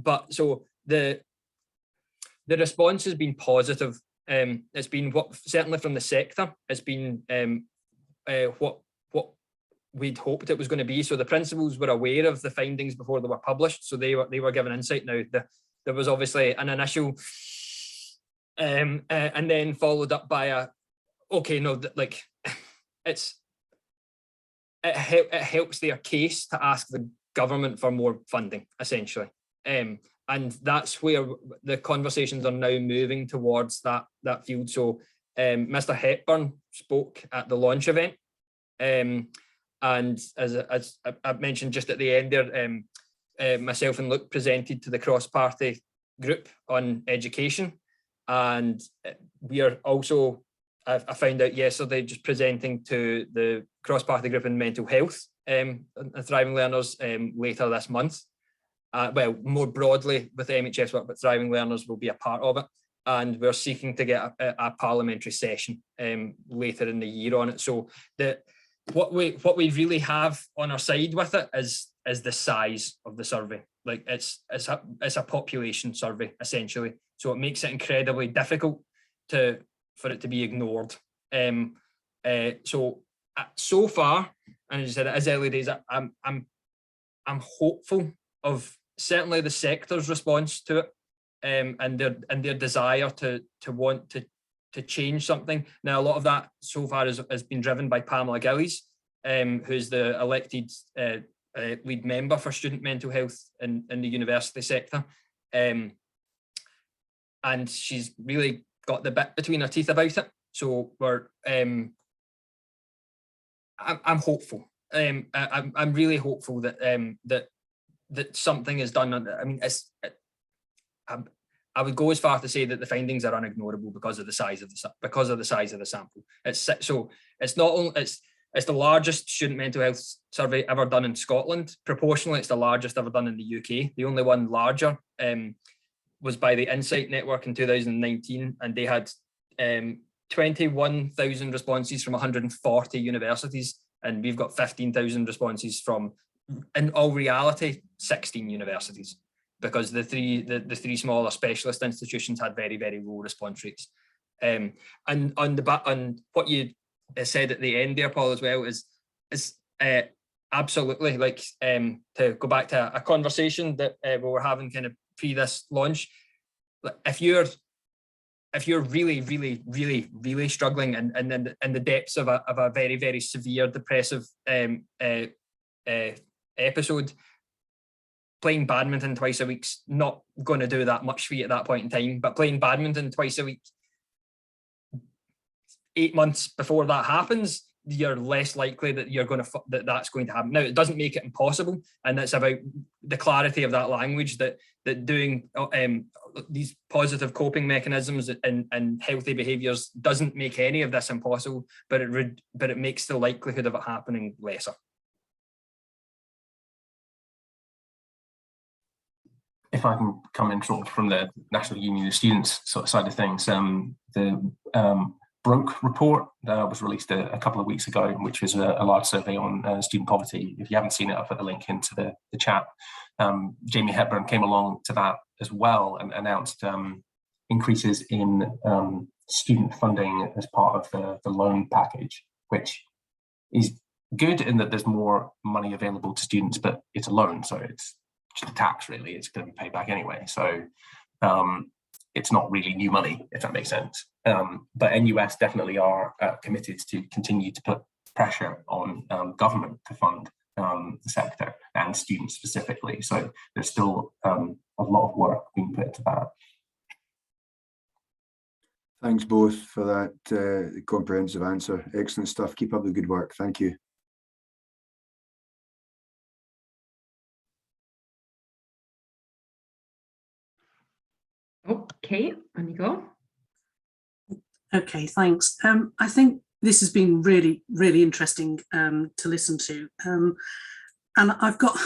But so the response has been positive. It's been certainly from the sector. It's been what we'd hoped it was going to be. So the principals were aware of the findings before they were published, so they were given insight. Now there was obviously an initial. And then followed up by it helps their case to ask the government for more funding, essentially, and that's where the conversations are now moving towards that field. So Mr. Hepburn spoke at the launch event, and as I mentioned just at the end there, myself and Luke presented to the cross-party group on education. And we are also, I found out yesterday, just presenting to the cross-party group in mental health, Thriving Learners later this month. Well, more broadly with NHS work, but Thriving Learners will be a part of it. And we're seeking to get a parliamentary session later in the year on it. So what we really have on our side with it is the size of the survey. Like it's a population survey, essentially. So it makes it incredibly difficult for it to be ignored. So far, and as you said, it is early days. I'm hopeful of certainly the sector's response to it, and their desire to want to change something. Now, a lot of that so far has been driven by Pamela Gillies, who's the elected lead member for student mental health in the university sector. And she's really got the bit between her teeth about it. So I'm hopeful. I'm really hopeful that something is done. I mean, I would go as far to say that the findings are unignorable because of the size of the sample. It's the largest student mental health survey ever done in Scotland. Proportionally, it's the largest ever done in the UK. The only one larger was by the Insight Network in 2019, and they had 21,000 responses from 140 universities, and we've got 15,000 responses from, in all reality, 16 universities, because the three smaller specialist institutions had very, very low response rates. And on what you said at the end there, Paul, as well, is absolutely, like, to go back to a conversation that we were having kind of pre this launch. If you're really, really, really, really struggling and in the depths of a very, very severe depressive episode, playing badminton twice a week's not going to do that much for you at that point in time. But playing badminton twice a week, 8 months before that happens, you're less likely that that's going to happen. Now, it doesn't make it impossible, and it's about the clarity of that language, that doing these positive coping mechanisms and healthy behaviours doesn't make any of this impossible, but it makes the likelihood of it happening lesser. If I can come in sort of from the National Union of Students sort of side of things, the Broke report was released a couple of weeks ago, which was a large survey on student poverty. If you haven't seen it, I'll put the link into the chat. Jamie Hepburn came along to that as well and announced increases in student funding as part of the loan package, which is good in that there's more money available to students, but it's a loan, so it's just a tax, really. It's going to be paid back anyway. So it's not really new money, if that makes sense. But NUS definitely are committed to continue to put pressure on government to fund the sector and students specifically. So there's still a lot of work being put into that. Thanks both for that comprehensive answer. Excellent stuff. Keep up the good work. Thank you. Okay, on you go. Okay, thanks. I think this has been really, really interesting to listen to. And I've got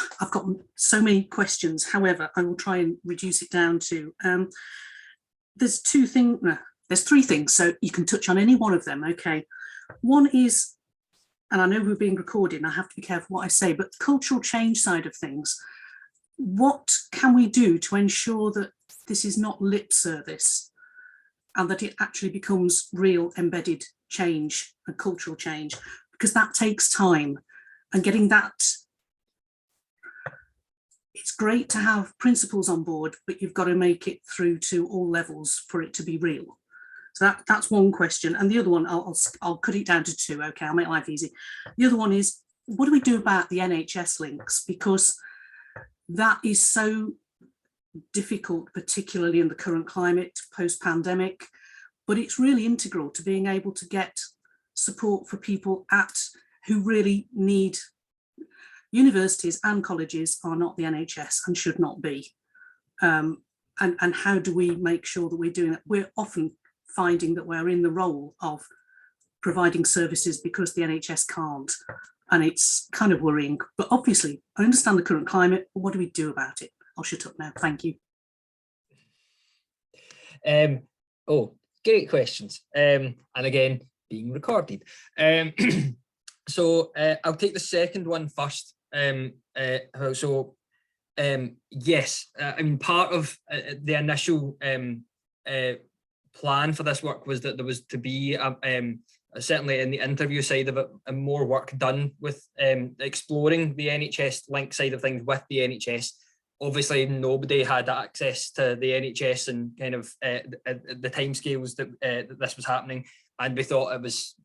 so many questions. However, I will try and reduce it down to there's three things, so you can touch on any one of them. Okay, one is, and I know we're being recorded and I have to be careful what I say, but the cultural change side of things, what can we do to ensure that this is not lip service and that it actually becomes real embedded change and cultural change? Because that takes time, and getting that, it's great to have principals on board, but you've got to make it through to all levels for it to be real. So that's one question. And the other one, I'll cut it down to two. Okay, I'll make life easy. The other one is, what do we do about the NHS links? Because that is so difficult, particularly in the current climate, post-pandemic, but it's really integral to being able to get support for people who really need. Universities and colleges are not the NHS and should not be. And how do we make sure that we're doing that? We're often finding that we're in the role of providing services because the NHS can't, and it's kind of worrying. But obviously, I understand the current climate, but what do we do about it? I'll shut up now. Thank you. Great questions. And again, being recorded. So I'll take the second one first. Yes, I mean, part of the initial plan for this work was that there was to be certainly in the interview side of it, more work done with exploring the NHS link side of things with the NHS. Obviously, nobody had access to the NHS and kind of the timescales that this was happening, and we thought it was.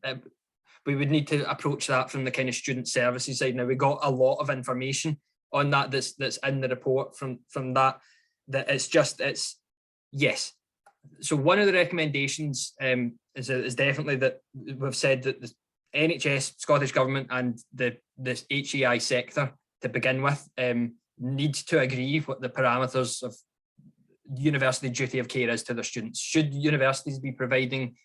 We would need to approach that from the kind of student services side. Now, we got a lot of information on that that's in the report from that it's yes. So one of the recommendations is definitely that we've said that the NHS, Scottish Government and this HEI sector to begin with need to agree what the parameters of university duty of care is to their students. Should universities be providing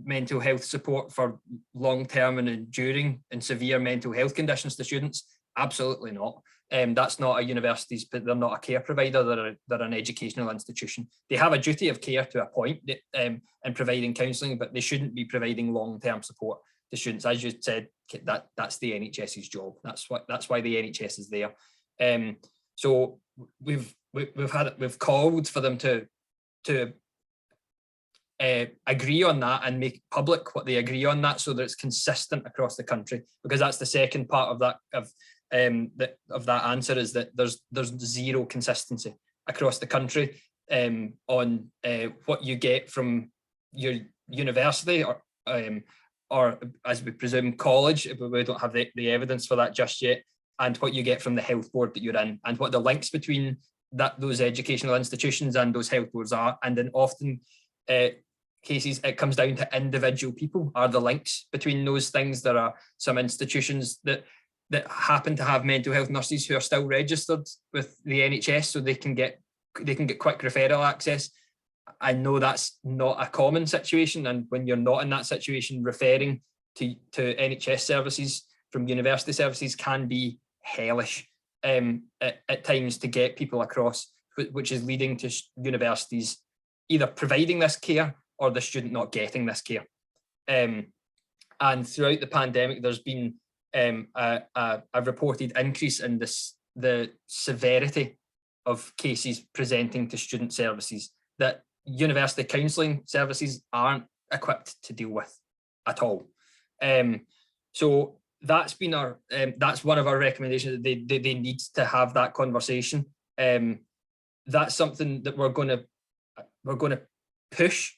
mental health support for long-term and enduring and severe mental health conditions to students? Absolutely not. That's not a university's, but they're not a care provider, they're an educational institution. They have a duty of care to a point in providing counselling, but they shouldn't be providing long-term support to students. As you said, that's the NHS's job. That's why the NHS is there. So we've called for them to agree on that and make public what they agree on that, so that it's consistent across the country, because that's the second part of that answer, is that there's zero consistency across the country on what you get from your university or as we presume college, but we don't have the evidence for that just yet, and what you get from the health board that you're in, and what the links between those educational institutions and those health boards are. And then often cases, it comes down to individual people are the links between those things. There are some institutions that happen to have mental health nurses who are still registered with the NHS, so they can get quick referral access. I know that's not a common situation, and when you're not in that situation, referring to NHS services from university services can be hellish at times to get people across, which is leading to universities either providing this care or the student not getting this care. And throughout the pandemic, there's been a reported increase in the severity of cases presenting to student services that university counselling services aren't equipped to deal with at all. So that's been that's one of our recommendations. They need to have that conversation. That's something that we're going to going to push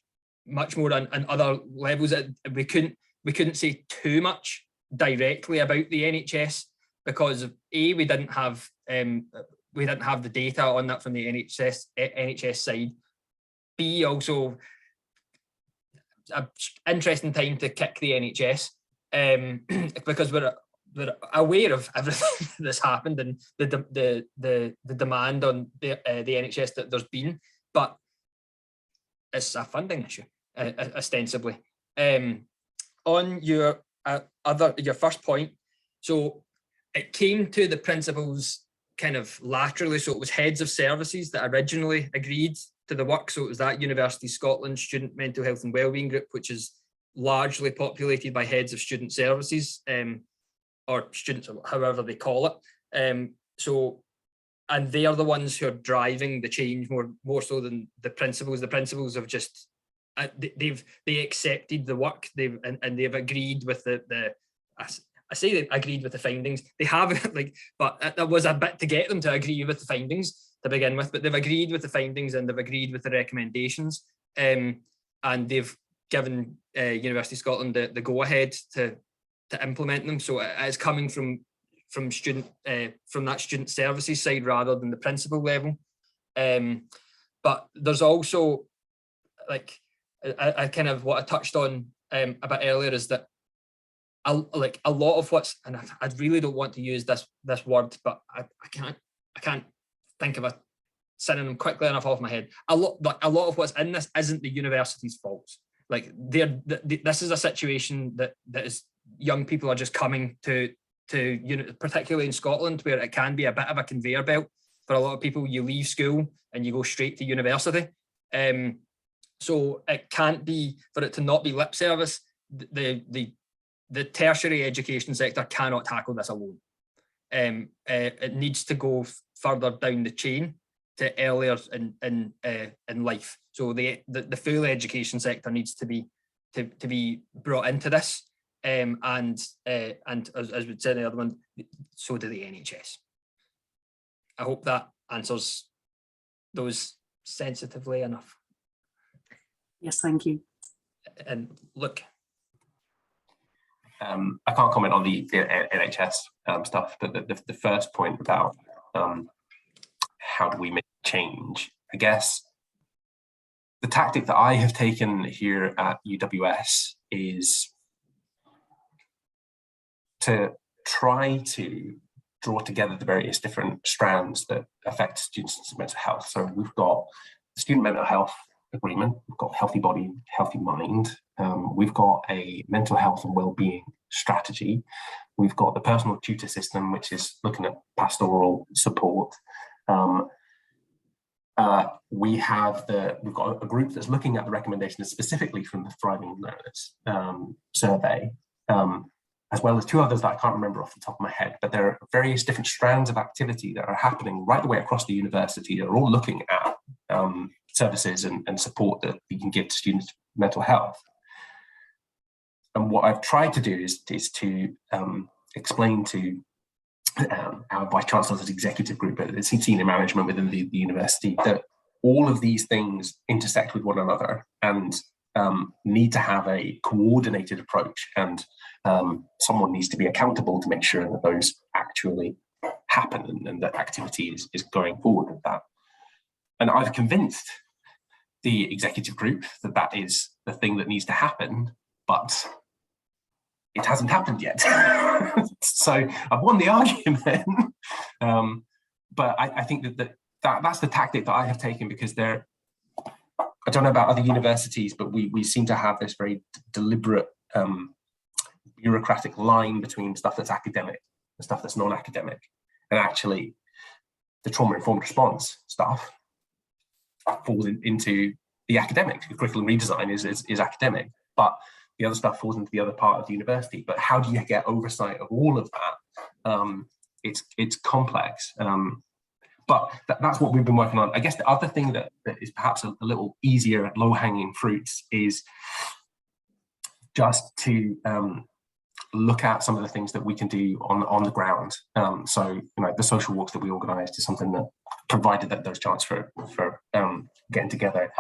much more on other levels. We couldn't say too much directly about the NHS because A, we didn't have the data on that from the NHS side. B, also an interesting time to kick the NHS because we're aware of everything that's happened and the demand on the NHS that there's been, but it's a funding issue ostensibly. On your first point, so it came to the principals kind of laterally, so it was heads of services that originally agreed to the work. So it was that University Scotland Student Mental Health and Wellbeing group, which is largely populated by heads of student services, or students, or however they call it. And they are the ones who are driving the change more so than the principals. The principals have just they accepted the work. They've agreed with I say they agreed with the findings. They haven't but there was a bit to get them to agree with the findings to begin with. But they've agreed with the findings and they've agreed with the recommendations. And they've given University of Scotland the go ahead to implement them. So it's coming from that student services side rather than the principal level. But there's also I kind of what I touched on a bit earlier is that a lot of what's, and I really don't want to use this word, but I can't think of a synonym quickly enough off my head. A lot of what's in this isn't the university's fault. This is a situation that is young people are just coming to particularly in Scotland, where it can be a bit of a conveyor belt for a lot of people. You leave school and you go straight to university. So it can't be, for it to not be lip service, the tertiary education sector cannot tackle this alone. It needs to go further down the chain to earlier in life. So the full education sector needs to be brought into this. And as we'd said in the other one, so do the NHS. I hope that answers those sensitively enough. Yes, thank you. And look, I can't comment on the NHS stuff, but the first point about how do we make change, I guess the tactic that I have taken here at UWS is to try to draw together the various different strands that affect students' mental health. So we've got the student mental health agreement, we've got healthy body, healthy mind, we've got a mental health and wellbeing strategy, we've got the personal tutor system, which is looking at pastoral support. We've got a group that's looking at the recommendations specifically from the Thriving Learners survey, as well as two others that I can't remember off the top of my head, but there are various different strands of activity that are happening right the way across the university. They're all looking at services and support that we can give to students' mental health. And what I've tried to do is to explain to our Vice Chancellor's executive group, the senior management within the university, that all of these things intersect with one another and need to have a coordinated approach, and someone needs to be accountable to make sure that those actually happen and that activity is going forward with that. And I've convinced the executive group that that is the thing that needs to happen, but it hasn't happened yet. So I've won the argument. But I think that's the tactic that I have taken, because I don't know about other universities, but we seem to have this very deliberate bureaucratic line between stuff that's academic and stuff that's non-academic. And actually the trauma-informed response stuff falls into the academic. The curriculum redesign is academic, but the other stuff falls into the other part of the university. But how do you get oversight of all of that? It's complex. But that's what we've been working on. I guess the other thing that is perhaps a little easier, low-hanging fruits, is just to look at some of the things that we can do on the ground. So, the social walks that we organised is something that, provided that there's chance for getting together.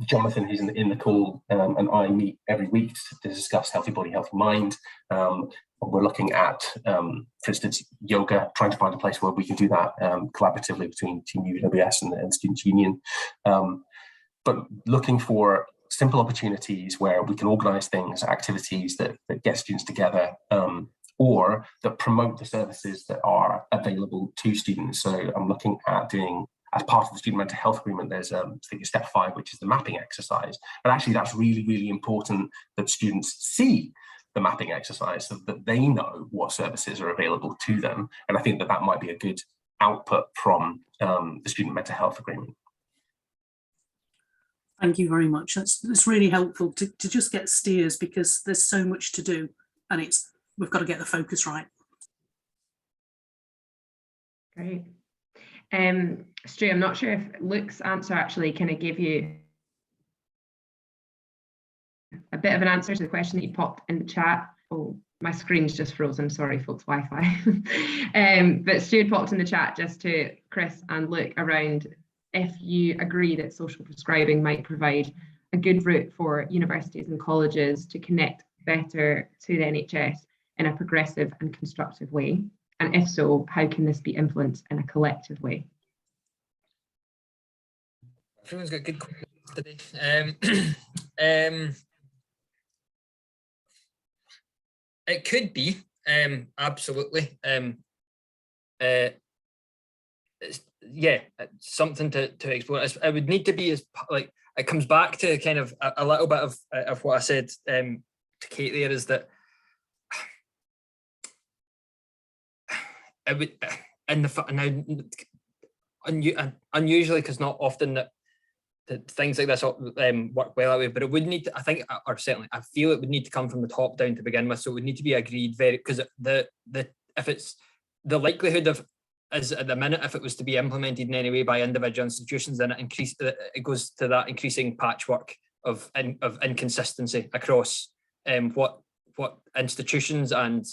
Jonathan, who's in the call, and I meet every week to discuss healthy body, healthy mind. We're looking at, for instance, yoga, trying to find a place where we can do that collaboratively between Team UWS and Students' Union. But looking for simple opportunities where we can organise things, activities that get students together, or that promote the services that are available to students. So I'm looking at doing, as part of the Student Mental Health Agreement, there's I think it's step 5, which is the mapping exercise. But actually that's really, really important that students see the mapping exercise so that they know what services are available to them. And I think that might be a good output from the Student Mental Health Agreement. Thank you very much. That's really helpful to just get steers, because there's so much to do, and we've got to get the focus right. Great. Stu, I'm not sure if Luke's answer actually kind of gave you a bit of an answer to the question that you popped in the chat. Oh, my screen's just frozen. Sorry, folks, Wi-Fi. But Stu had popped in the chat just to Chris and Luke around if you agree that social prescribing might provide a good route for universities and colleges to connect better to the NHS in a progressive and constructive way. And if so, how can this be influenced in a collective way? Everyone's got good questions today. It could be, absolutely. Yeah, something to explore. It would need to be as like, it comes back to kind of a little bit of what I said to Kate there, is that it would, in the now unusually, because not often that things like this work well that way, but it would need to, I think, or certainly I feel it would need to come from the top down to begin with. So it would need to be agreed very, because if it's the likelihood of, as at the minute, if it was to be implemented in any way by individual institutions, then it goes to that increasing patchwork of inconsistency across what institutions and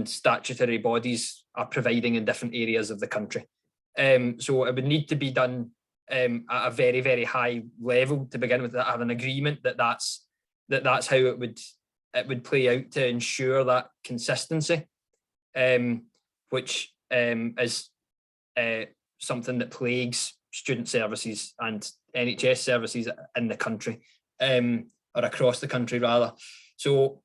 statutory bodies are providing in different areas of the country. So it would need to be done at a very, very high level to begin with, that have an agreement that's how it would play out to ensure that consistency, which is something that plagues student services and NHS services in the country, or across the country rather. So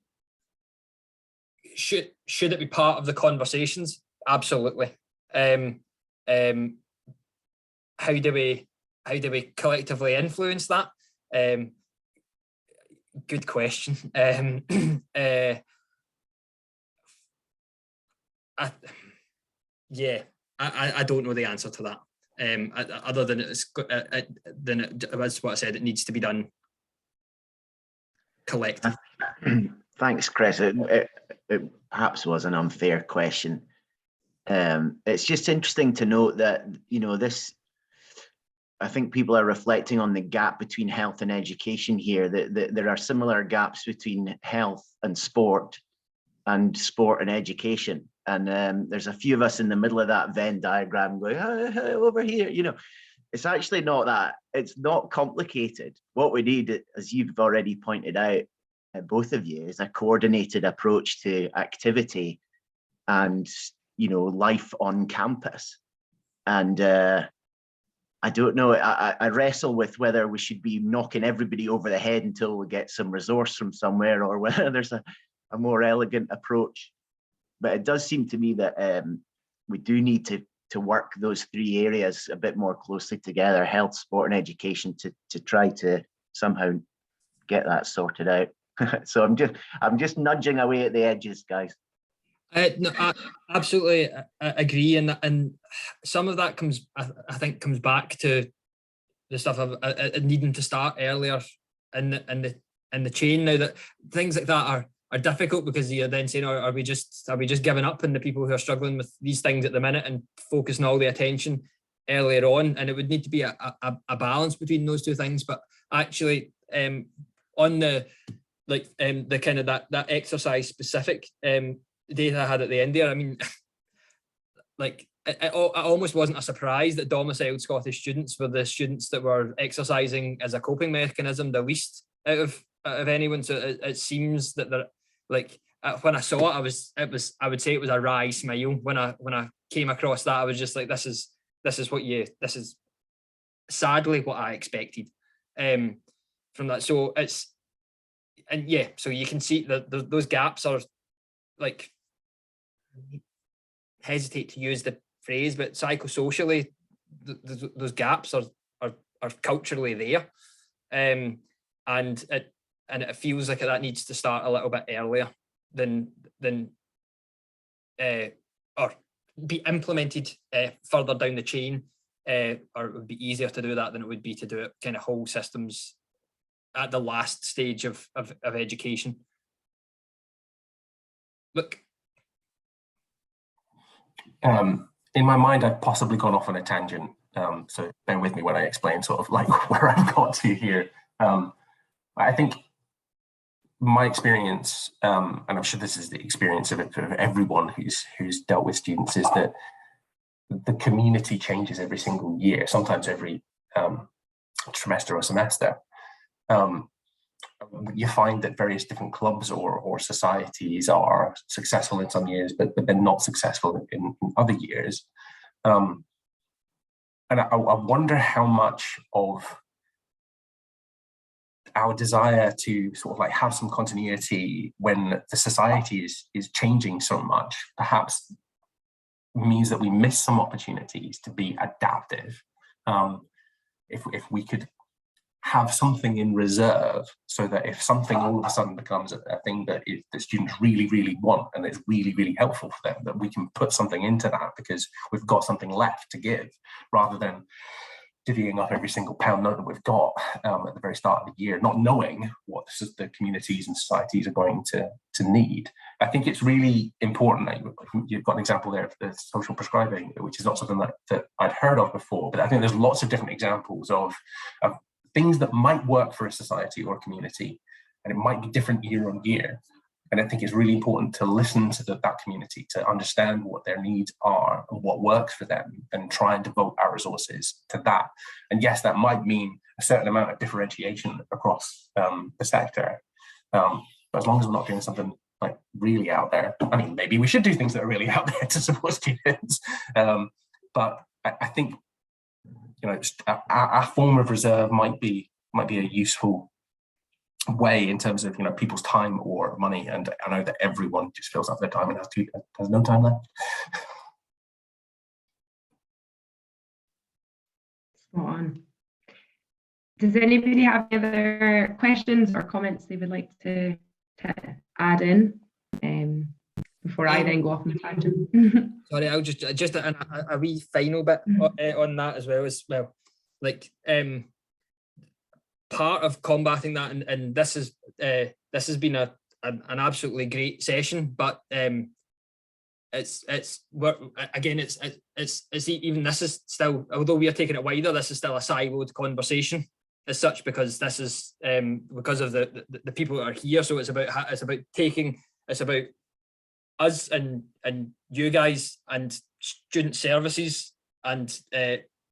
should it be part of the conversations? Absolutely. How do we collectively influence that? Good question. I don't know the answer to that. Other than that's what I said. It needs to be done collectively. Thanks, Chris. It perhaps was an unfair question. It's just interesting to note that, this, I think people are reflecting on the gap between health and education here, that there are similar gaps between health and sport and education. And there's a few of us in the middle of that Venn diagram going, over here, it's actually not that. It's not complicated. What we need, as you've already pointed out, both of you, is a coordinated approach to activity and, life on campus. And I don't know, I wrestle with whether we should be knocking everybody over the head until we get some resource from somewhere, or whether there's a more elegant approach. But it does seem to me that we do need to work those three areas a bit more closely together: health, sport, and education, to try to somehow get that sorted out. So I'm just nudging away at the edges, guys. No, I absolutely agree, and some of that comes, I think, comes back to the stuff of needing to start earlier in the chain. Now that things like that are difficult, because you're then saying, are we just giving up on the people who are struggling with these things at the minute and focusing all the attention earlier on? And it would need to be a balance between those two things. But actually, on the kind of that exercise specific data I had at the end there, I mean, like, it almost wasn't a surprise that domiciled Scottish students were the students that were exercising as a coping mechanism the least out of anyone. So it seems that they're like, when I saw it, I would say it was a wry smile when I came across that. I was just like, this is sadly what I expected from that. So so you can see that those gaps are, like, hesitate to use the phrase, but psychosocially, those gaps are culturally there, and it feels like that needs to start a little bit earlier than or be implemented further down the chain, or it would be easier to do that than it would be to do it kind of whole systems at the last stage of education. Look. In my mind, I've possibly gone off on a tangent, so bear with me when I explain sort of like where I've got to here. I think my experience, and I'm sure this is the experience of everyone who's dealt with students, is that the community changes every single year, sometimes every trimester or semester. You find that various different clubs or societies are successful in some years, but they're not successful in other years. And I wonder how much of our desire to sort of like have some continuity when the society is changing so much, perhaps means that we miss some opportunities to be adaptive. If we could have something in reserve, so that if something all of a sudden becomes a thing that students really, really want and it's really, really helpful for them, that we can put something into that because we've got something left to give, rather than divvying up every single pound note that we've got at the very start of the year, not knowing what the communities and societies are going to need. I think it's really important that you've got an example there of the social prescribing, which is not something that I'd heard of before, but I think there's lots of different examples of things that might work for a society or a community, and it might be different year on year. And I think it's really important to listen to that community, to understand what their needs are and what works for them, and try and devote our resources to that. And yes, that might mean a certain amount of differentiation across the sector. But as long as we're not doing something like really out there, I mean, maybe we should do things that are really out there to support students. But I think, you know, a form of reserve might be a useful way in terms of, you know, people's time or money. And I know that everyone just fills up their time and has no time left. Spot on. Does anybody have any other questions or comments they would like to add in before I then go off on a tangent? Sorry, I'll just a wee final bit on that as well. Like, part of combating that, and this has been an absolutely great session, but even this is still, although we are taking it wider, this is still a siloed conversation as such, because this is because of the people that are here. So it's about us and you guys and student services and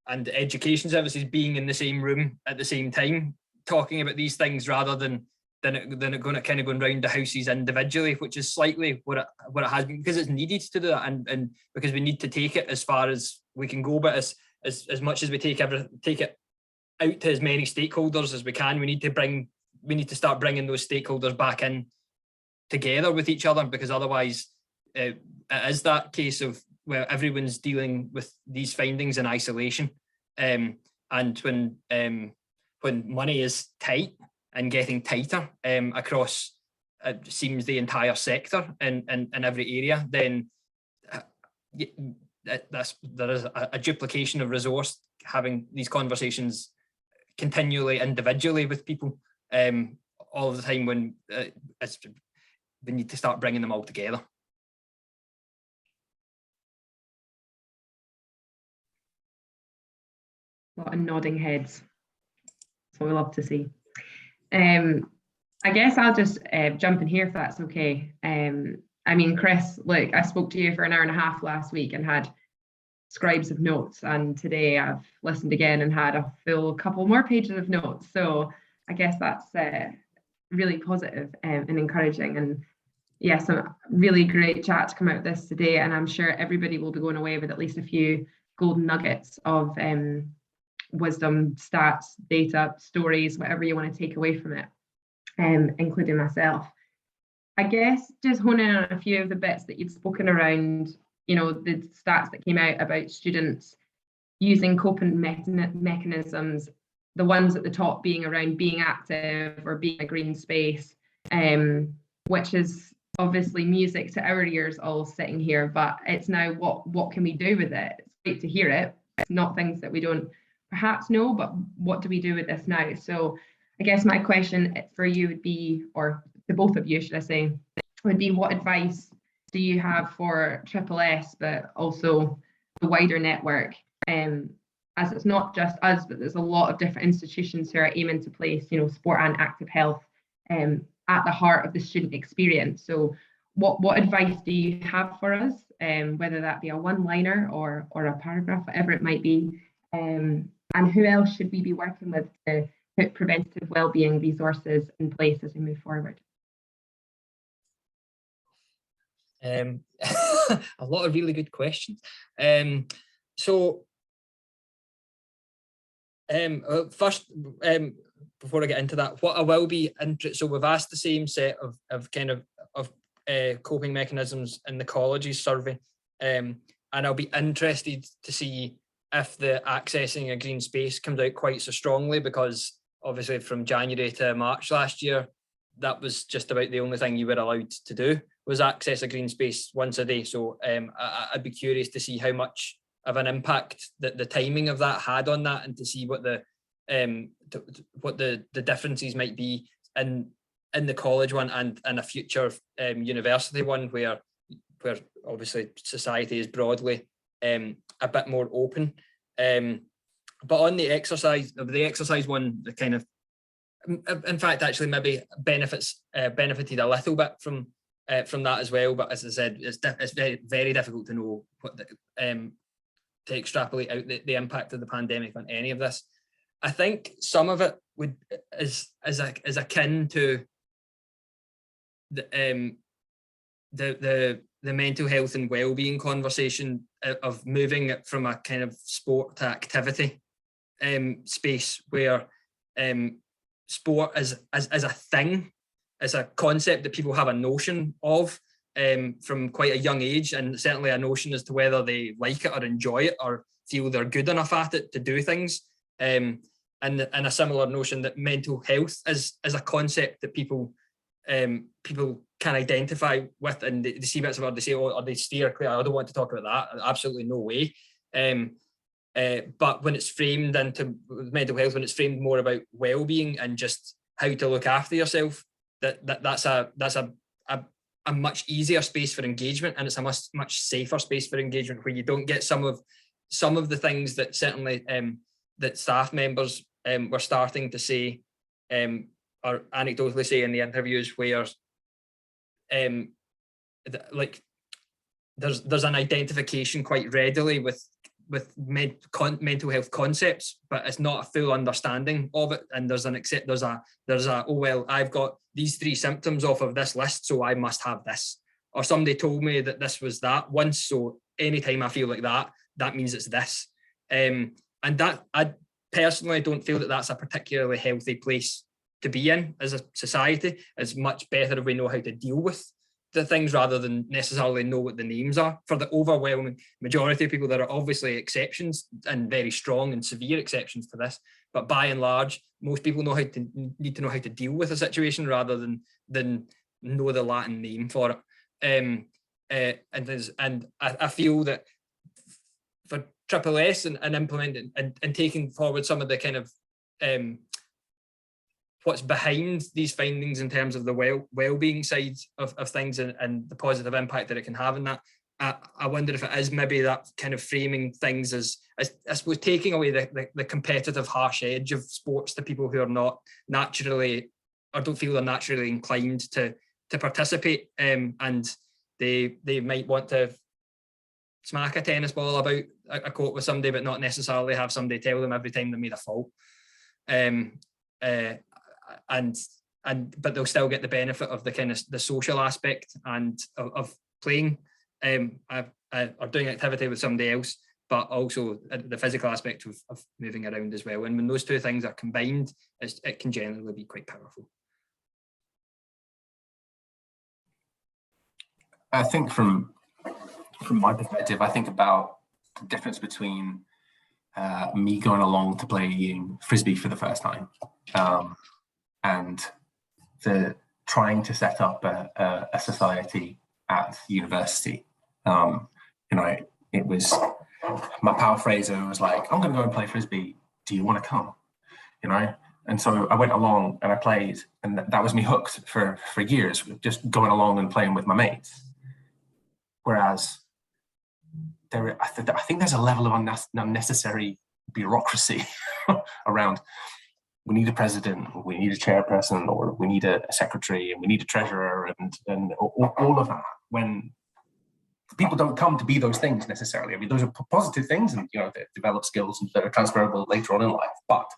education services being in the same room at the same time, talking about these things, rather than it going round the houses individually, which is slightly what it has been, because it's needed to do that, and because we need to take it as far as we can go, but as much as we take it out to as many stakeholders as we can, we need to start bringing those stakeholders back in together with each other, because otherwise it is that case of where everyone's dealing with these findings in isolation, and when money is tight and getting tighter across it seems the entire sector in every area, then there is a duplication of resource, having these conversations continually individually with people all the time, when we need to start bringing them all together. A lot of nodding heads. That's what we love to see. I guess I'll just jump in here if that's okay. I mean, Chris, look, I spoke to you for an hour and a half last week and had scribes of notes, and today I've listened again and had a full couple more pages of notes. So I guess that's really positive and encouraging. And yes, a really great chat to come out of this today, and I'm sure everybody will be going away with at least a few golden nuggets of wisdom, stats, data, stories, whatever you want to take away from it, including myself. I guess just honing on a few of the bits that you'd spoken around, you know, the stats that came out about students using coping mechanisms, the ones at the top being around being active or being a green space, which is obviously music to our ears all sitting here, but it's now what can we do with it? It's great to hear it. It's not things that we don't perhaps know, but what do we do with this now? So I guess my question for you would be, or to both of you, should I say, would be, what advice do you have for SSS, but also the wider network? As it's not just us, but there's a lot of different institutions who are aiming to place, you know, sport and active health at the heart of the student experience. So what advice do you have for us, whether that be a one-liner or a paragraph, whatever it might be, and who else should we be working with to put preventative wellbeing resources in place as we move forward? A lot of really good questions. First, before I get into that, what I will be interested, so we've asked the same set of coping mechanisms in the colleges survey, and I'll be interested to see if the accessing a green space comes out quite so strongly, because obviously from January to March last year, that was just about the only thing you were allowed to do, was access a green space once a day. So I'd be curious to see how much of an impact that the timing of that had on that, and to see what the differences might be in the college one and a future university one, where obviously society is broadly a bit more open. But on the exercise one, the kind of, in fact, actually maybe benefited a little bit from that as well. But as I said, it's very, very difficult to know what to extrapolate out the impact of the pandemic on any of this. I think some of it is akin to the mental health and well-being conversation of moving it from a kind of sport to activity space, where sport as a thing, as a concept that people have a notion of from quite a young age, and certainly a notion as to whether they like it or enjoy it or feel they're good enough at it to do things, and a similar notion that mental health is a concept that people can identify with, and they see bits of it, they say, oh, or they steer clear, I don't want to talk about that, absolutely no way. But when it's framed into mental health, when it's framed more about well-being and just how to look after yourself, that's a much easier space for engagement, and it's a much safer space for engagement, where you don't get some of the things that certainly that staff members were starting to say, or anecdotally say in the interviews, where like there's an identification quite readily with mental health concepts, but it's not a full understanding of it, and there's a oh well, I've got these 3 symptoms off of this list, so I must have this, or somebody told me that this was that once, so anytime I feel like that means it's this, and that I personally don't feel that that's a particularly healthy place to be in as a society. It's much better if we know how to deal with the things rather than necessarily know what the names are. For the overwhelming majority of people, there are obviously exceptions, and very strong and severe exceptions to this, but by and large, most people need to know how to deal with a situation rather than know the Latin name for it. And I feel that for SSS and implementing and taking forward some of the kind of what's behind these findings in terms of the well-being side of things, and the positive impact that it can have in that, I wonder if it is maybe that kind of framing things as I suppose taking away the competitive harsh edge of sports to people who are not naturally, or don't feel they're naturally inclined to participate, and they might want to smack a tennis ball about a court with somebody, but not necessarily have somebody tell them every time they made a fault. But they'll still get the benefit of the kind of the social aspect and of playing or doing activity with somebody else, but also the physical aspect of moving around as well. And when those two things are combined, it can generally be quite powerful. I think from my perspective, I think about the difference between me going along to playing frisbee for the first time and the trying to set up a society at university. It was, my pal Fraser was like, I'm going to go and play frisbee. Do you want to come? And so I went along and I played, and that was me hooked for years, just going along and playing with my mates. Whereas I think there's a level of unnecessary bureaucracy around, we need a president, or we need a chairperson, or we need a secretary, and we need a treasurer, and all of that, when people don't come to be those things necessarily. I mean, those are positive things, and they develop skills that are transferable later on in life, but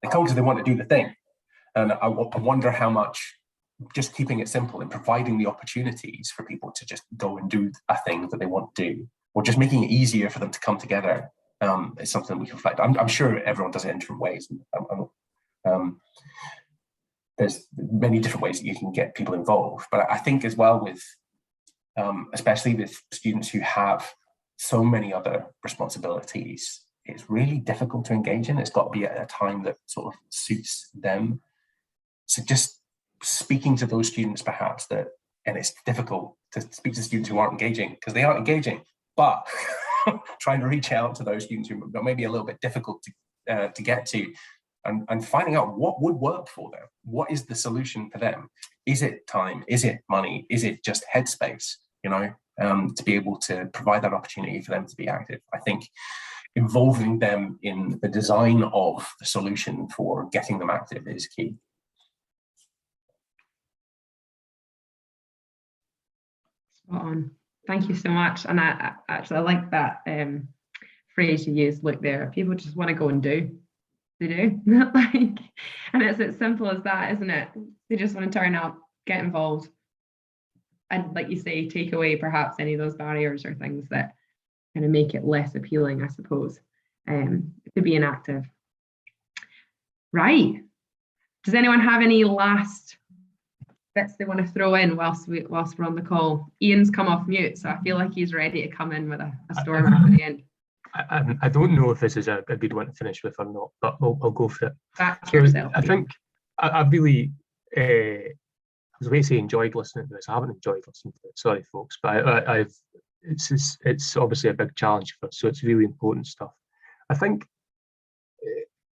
they come because they want to do the thing. And I wonder how much just keeping it simple and providing the opportunities for people to just go and do a thing that they want to do, or just making it easier for them to come together, is something we can reflect. I'm sure everyone does it in different ways. There's many different ways that you can get people involved, but I think as well with, especially with students who have so many other responsibilities, it's really difficult to engage in. It's got to be at a time that sort of suits them. So just speaking to those students perhaps that, and it's difficult to speak to students who aren't engaging because they aren't engaging, but trying to reach out to those students who are maybe a little bit difficult to get to, and finding out what would work for them. What is the solution for them? Is it time? Is it money? Is it just headspace? To be able to provide that opportunity for them to be active. I think involving them in the design of the solution for getting them active is key. Spot on. Thank you so much. And I like that phrase you used, Luke, there. People just want to go and do. They do. And it's as simple as that, isn't it? They just want to turn up, get involved. And like you say, take away perhaps any of those barriers or things that kind of make it less appealing, I suppose, to be inactive. Right. Does anyone have any last bits they want to throw in whilst we're on the call? Ian's come off mute, so I feel like he's ready to come in with a storm at the end. I don't know if this is a good one to finish with or not, but I'll go for it. Back yourself. I think I really, I was going to say enjoyed listening to this. I haven't enjoyed listening to it. Sorry, folks, but it's obviously a big challenge for us, so it's really important stuff. I think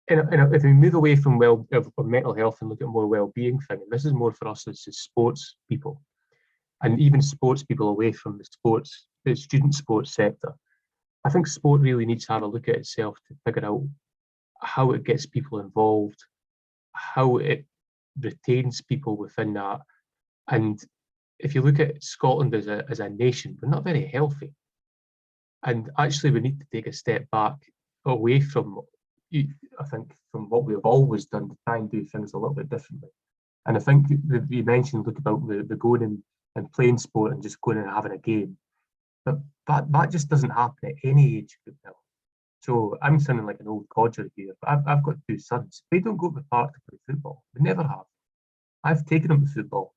if we move away from mental health and look at more well-being thing, and this is more for us as sports people, and even sports people away from the student sports sector. I think sport really needs to have a look at itself to figure out how it gets people involved, how it retains people within that. And if you look at Scotland as a nation, we're not very healthy. And actually we need to take a step back away from, I think, from what we've always done to try and do things a little bit differently. And I think you mentioned, look, about the going and playing sport and just going and having a game. But that just doesn't happen at any age group now. So I'm sounding like an old codger here, but I've got two sons. They don't go to the park to play football. They never have. I've taken them to football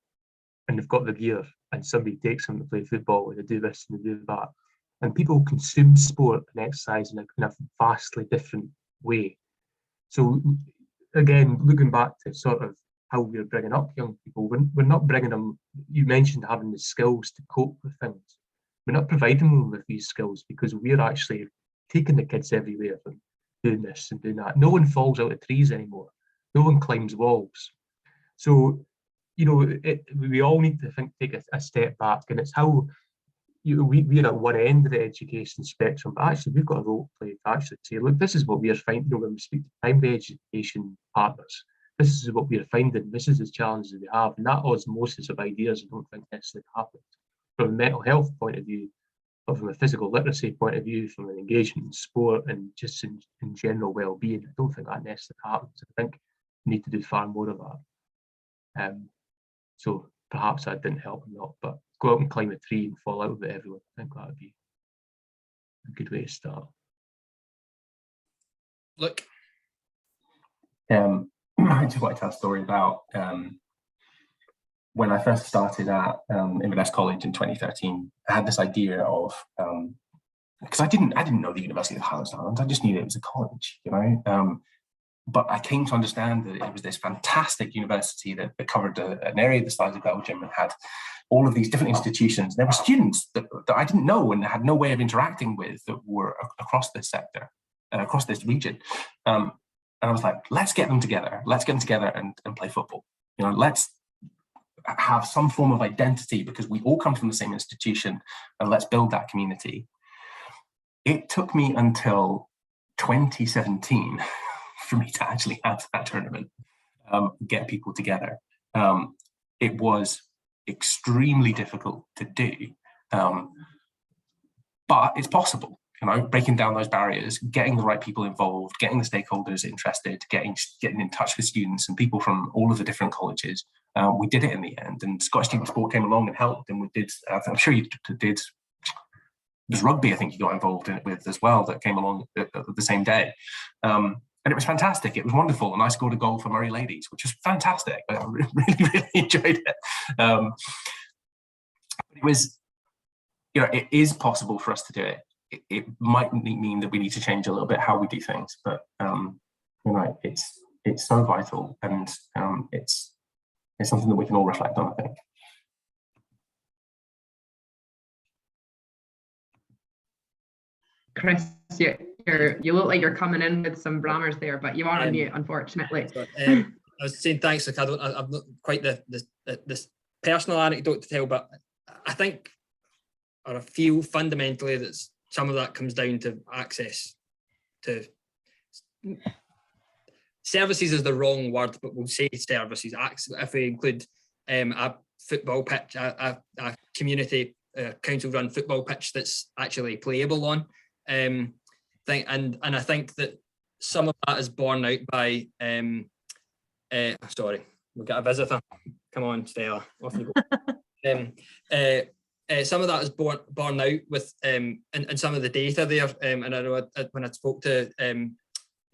and they've got the gear, and somebody takes them to play football and they do this and they do that. And people consume sport and exercise in a vastly different way. So again, looking back to sort of how we're bringing up young people, we're not bringing them, you mentioned having the skills to cope with things. We're not providing them with these skills because we're actually taking the kids everywhere and doing this and doing that. No one falls out of trees anymore. No one climbs walls. So, we all need to take a step back, and it's how we're at one end of the education spectrum, but actually we've got a role to play to actually say, look, this is what we are finding when we speak to primary education partners. This is what we are finding. This is the challenges we have, and that osmosis of ideas I don't think necessarily happens. From a mental health point of view, but from a physical literacy point of view, from an engagement in sport and just in general well-being, I don't think that necessarily happens. I think we need to do far more of that. So perhaps that didn't help or not, but go out and climb a tree and fall out of it, everyone. I think that would be a good way to start. Look. I just wanted to tell a story about when I first started at Inverness College in 2013. I had this idea of, because I didn't know the University of the Highlands and Islands, I just knew it was a college, you know. But I came to understand that it was this fantastic university that covered an area the size of Belgium and had all of these different institutions. There were students that I didn't know and had no way of interacting with that were across this sector, across this region. And I was like, let's get them together. Let's get them together and play football. You know, let's have some form of identity because we all come from the same institution, and let's build that community. It took me until 2017 for me to actually have that tournament, get people together. It was extremely difficult to do, but it's possible. You know, breaking down those barriers, getting the right people involved, getting the stakeholders interested, getting in touch with students and people from all of the different colleges. We did it in the end, and Scottish Student Sport came along and helped, and we did. I'm sure you did. There's rugby, I think you got involved with as well, that came along at the same day. And it was fantastic. It was wonderful. And I scored a goal for Murray Ladies, which was fantastic. I really enjoyed it. But it was, you know, it is possible for us to do it. It might mean that we need to change a little bit how we do things, but you know, it's so vital, and it's something that we can all reflect on, I think. Chris, you look like you're coming in with some brammers there, but you are on mute, unfortunately. I was saying thanks. Like I've not quite this personal anecdote to tell, but I think, or I feel fundamentally that some of that comes down to access to services is the wrong word, but we'll say services. If we include a football pitch, a community council-run football pitch that's actually playable on. And I think that some of that is borne out by sorry, we've got a visitor. Come on, Stella, off you go. Some of that is borne out with and some of the data there. And I know when I spoke to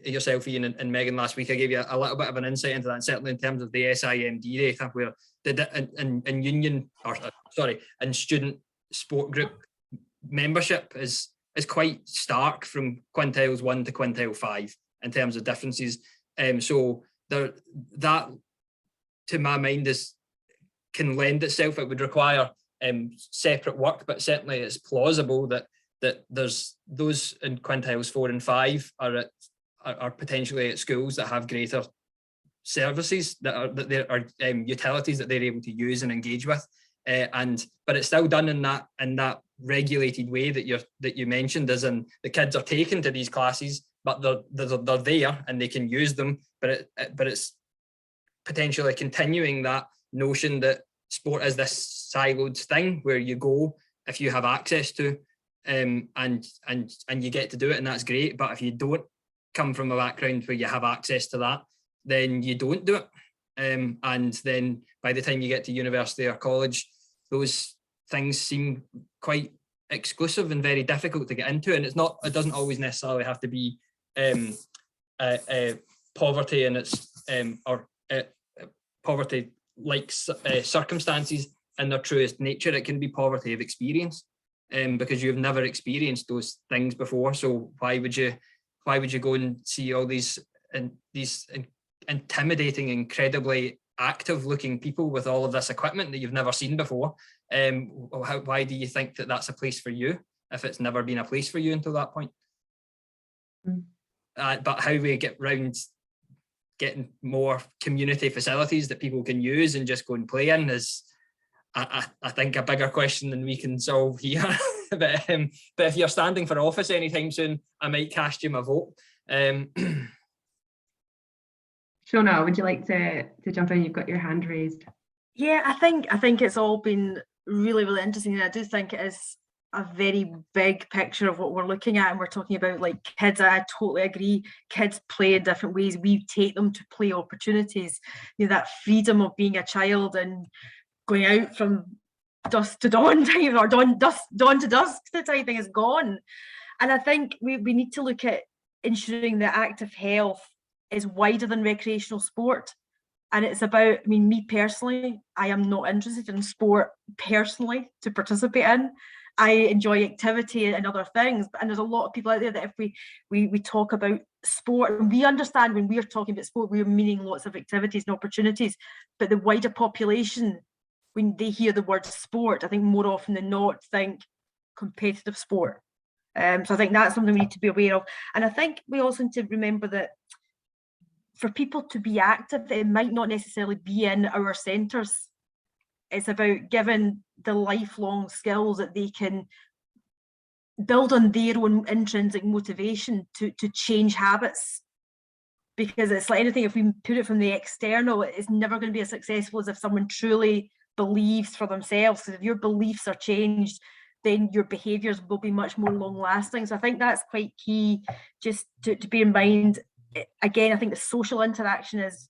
yourself, Ian, and Megan last week, I gave you a little bit of an insight into that, certainly in terms of the SIMD data, where and student sport group membership is quite stark from quintiles 1 to quintile 5 in terms of differences. So that, to my mind, can lend itself. It would require separate work, but certainly it's plausible that there's those in quintiles 4 and 5 are potentially at schools that have greater services that there are utilities that they're able to use and engage with, but it's still done in that regulated way that you mentioned, as in the kids are taken to these classes, but they're there and they can use them, but it's potentially continuing that notion that sport is this siloed thing where you go if you have access to, and you get to do it, and that's great. But if you don't come from a background where you have access to that, then you don't do it. And then by the time you get to university or college, those things seem quite exclusive and very difficult to get into. And it doesn't always necessarily have to be poverty and poverty like circumstances in their truest nature. It can be poverty of experience, because you've never experienced those things before. So why would you go and see all these intimidating, incredibly active looking people with all of this equipment that you've never seen before? Why do you think that that's a place for you if it's never been a place for you until that point? But how we get round getting more community facilities that people can use and just go and play in is, I think, a bigger question than we can solve here. But if you're standing for office anytime soon, I might cast you my vote. Shona, would you like to jump in? You've got your hand raised. Yeah, I think it's all been really, really interesting. And I do think it is a very big picture of what we're looking at, and we're talking about like kids. I totally agree. Kids play in different ways. We take them to play opportunities. You know, that freedom of being a child and going out from dusk to dawn time, or dawn to dusk type thing is gone. And I think we need to look at ensuring that active health is wider than recreational sport. And it's about, I mean, me personally, I am not interested in sport personally to participate in. I enjoy activity and other things, and there's a lot of people out there that if we talk about sport, and we understand when we're talking about sport, we're meaning lots of activities and opportunities, but the wider population, when they hear the word sport, I think more often than not think competitive sport. So I think that's something we need to be aware of. And I think we also need to remember that for people to be active, it might not necessarily be in our centres. It's about giving the lifelong skills that they can build on their own intrinsic motivation to change habits. Because it's like anything, if we put it from the external, it's never going to be as successful as if someone truly believes for themselves. Because if your beliefs are changed, then your behaviours will be much more long lasting. So I think that's quite key just to bear in mind. Again, I think the social interaction is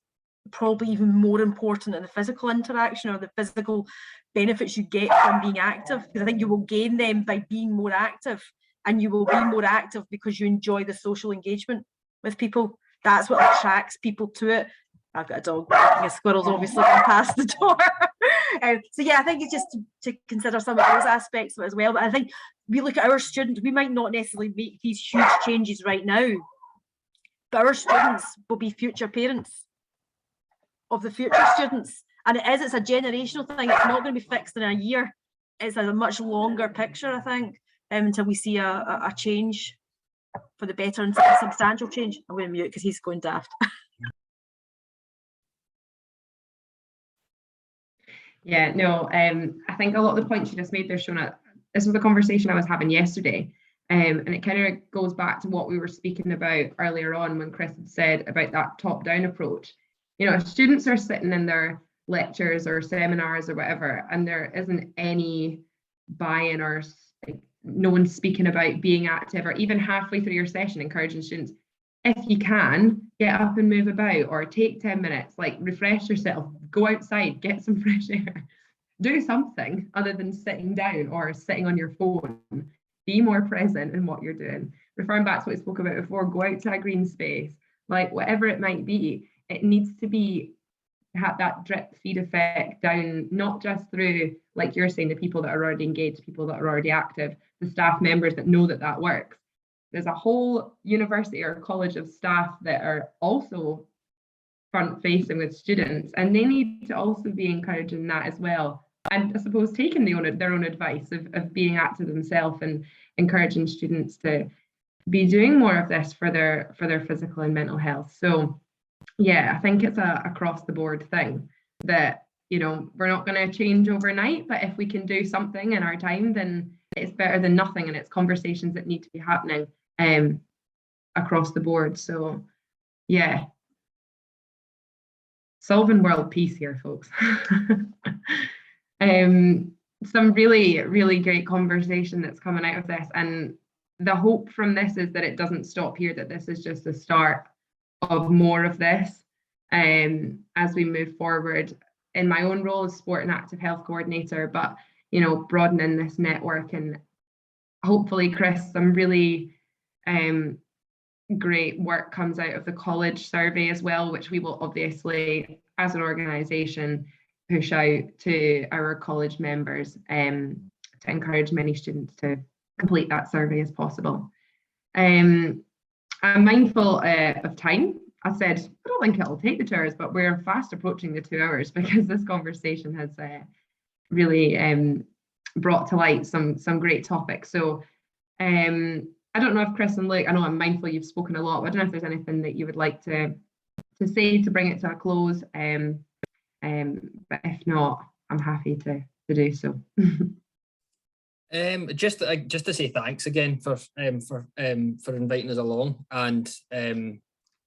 probably even more important than the physical interaction or the physical benefits you get from being active, because I think you will gain them by being more active, and you will be more active because you enjoy the social engagement with people. That's what attracts people to it. I've got a dog, a squirrel's obviously gone past the door. So yeah, I think it's just to consider some of those aspects of it as well. But I think we look at our students, we might not necessarily make these huge changes right now, but our students will be future parents of the future students. And it's a generational thing. It's not going to be fixed in a year. It's a much longer picture, I think, until we see a change for the better, and a substantial change. I'm going to mute because he's going daft. Yeah, no, I think a lot of the points you just made there, Shona, this was a conversation I was having yesterday. And it kind of goes back to what we were speaking about earlier on when Chris had said about that top-down approach. You know, if students are sitting in their lectures or seminars or whatever, and there isn't any buy-in or like, no one's speaking about being active, or even halfway through your session encouraging students, if you can, get up and move about, or take 10 minutes, like refresh yourself, go outside, get some fresh air, do something other than sitting down or sitting on your phone. Be more present in what you're doing. Referring back to what we spoke about before, go out to a green space, like whatever it might be. It needs to be have that drip feed effect down, not just through, like you're saying, the people that are already engaged, people that are already active, the staff members that know that that works. There's a whole university or college of staff that are also front facing with students, and they need to also be encouraging that as well. And I suppose taking their own advice of being active themselves and encouraging students to be doing more of this for their physical and mental health. So yeah, I think it's a across the board thing that, you know, we're not going to change overnight, but if we can do something in our time, then it's better than nothing, and it's conversations that need to be happening across the board. So yeah, solving world peace here, folks. Some really, really great conversation that's coming out of this, and the hope from this is that it doesn't stop here, that this is just the start of more of this as we move forward in my own role as sport and active health coordinator, but you know, broadening this network. And hopefully, Chris, some really great work comes out of the college survey as well, which we will obviously as an organisation push out to our college members to encourage many students to complete that survey as possible. I'm mindful of time. I said, I don't think it'll take the 2 hours, but we're fast approaching the 2 hours because this conversation has really brought to light some great topics. So I don't know if Chris and Luke, I know I'm mindful you've spoken a lot, but I don't know if there's anything that you would like to say to bring it to a close. But if not, I'm happy to do so. Just to say thanks again for inviting us along and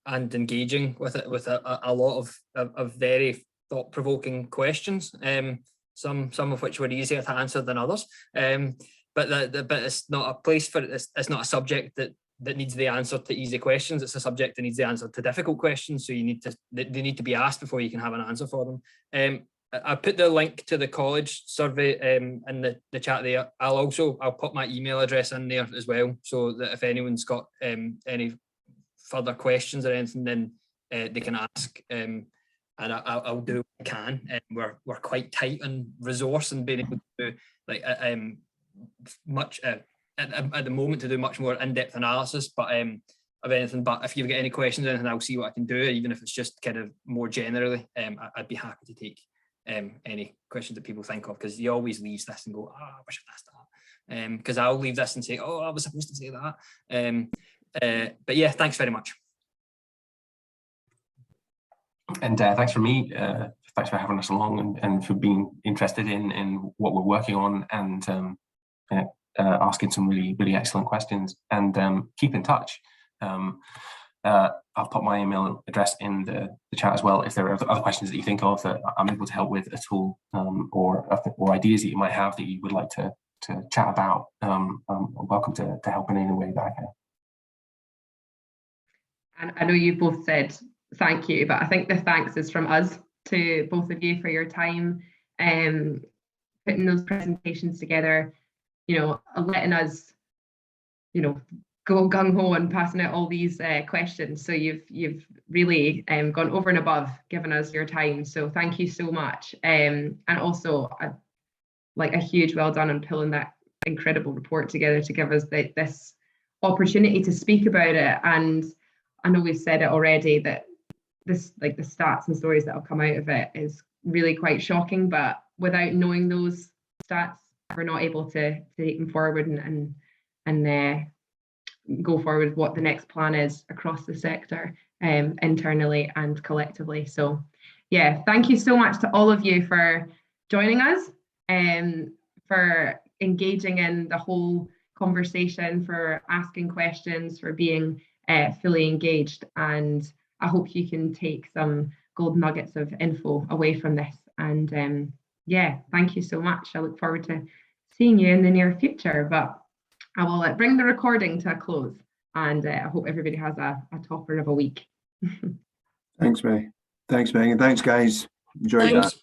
engaging with it with a lot of very thought-provoking questions. Some of which were easier to answer than others. but it's not a place for it. It's not a subject that needs the answer to easy questions. It's a subject that needs the answer to difficult questions. So they need to be asked before you can have an answer for them. I put the link to the college survey in the chat there. I'll put my email address in there as well, so that if anyone's got any further questions or anything, then they can ask. And I'll do what I can. We're quite tight on resource and being able to do like much at the moment to do much more in-depth analysis, but of anything. But if you've got any questions or anything, I'll see what I can do, even if it's just kind of more generally. I'd be happy to take any questions that people think of, because you always leave this and go, I wish I'd asked that. Because I'll leave this and say, oh, I was supposed to say that. But yeah, thanks very much. And thanks for me. Thanks for having us along and for being interested in what we're working on, and asking some really, really excellent questions. And keep in touch. I'll put my email address in the chat as well. If there are other questions that you think of that I'm able to help with at all, or ideas that you might have that you would like to chat about, I'm welcome to help in any way that I can. And I know you both said thank you, but I think the thanks is from us to both of you for your time, putting those presentations together, letting us, go gung-ho and passing out all these questions. So you've really gone over and above, giving us your time. So thank you so much. And also a huge well done on pulling that incredible report together to give us this opportunity to speak about it. And I know we've said it already that this, the stats and stories that have come out of it is really quite shocking, but without knowing those stats, we're not able to take them forward and go forward with what the next plan is across the sector, internally and collectively. So yeah, thank you so much to all of you for joining us and for engaging in the whole conversation, for asking questions, for being fully engaged. And I hope you can take some gold nuggets of info away from this. And yeah, thank you so much. I look forward to seeing you in the near future, but I will bring the recording to a close, and I hope everybody has a topper of a week. Thanks, Meg. Thanks, Megan. Thanks, guys. Enjoyed that.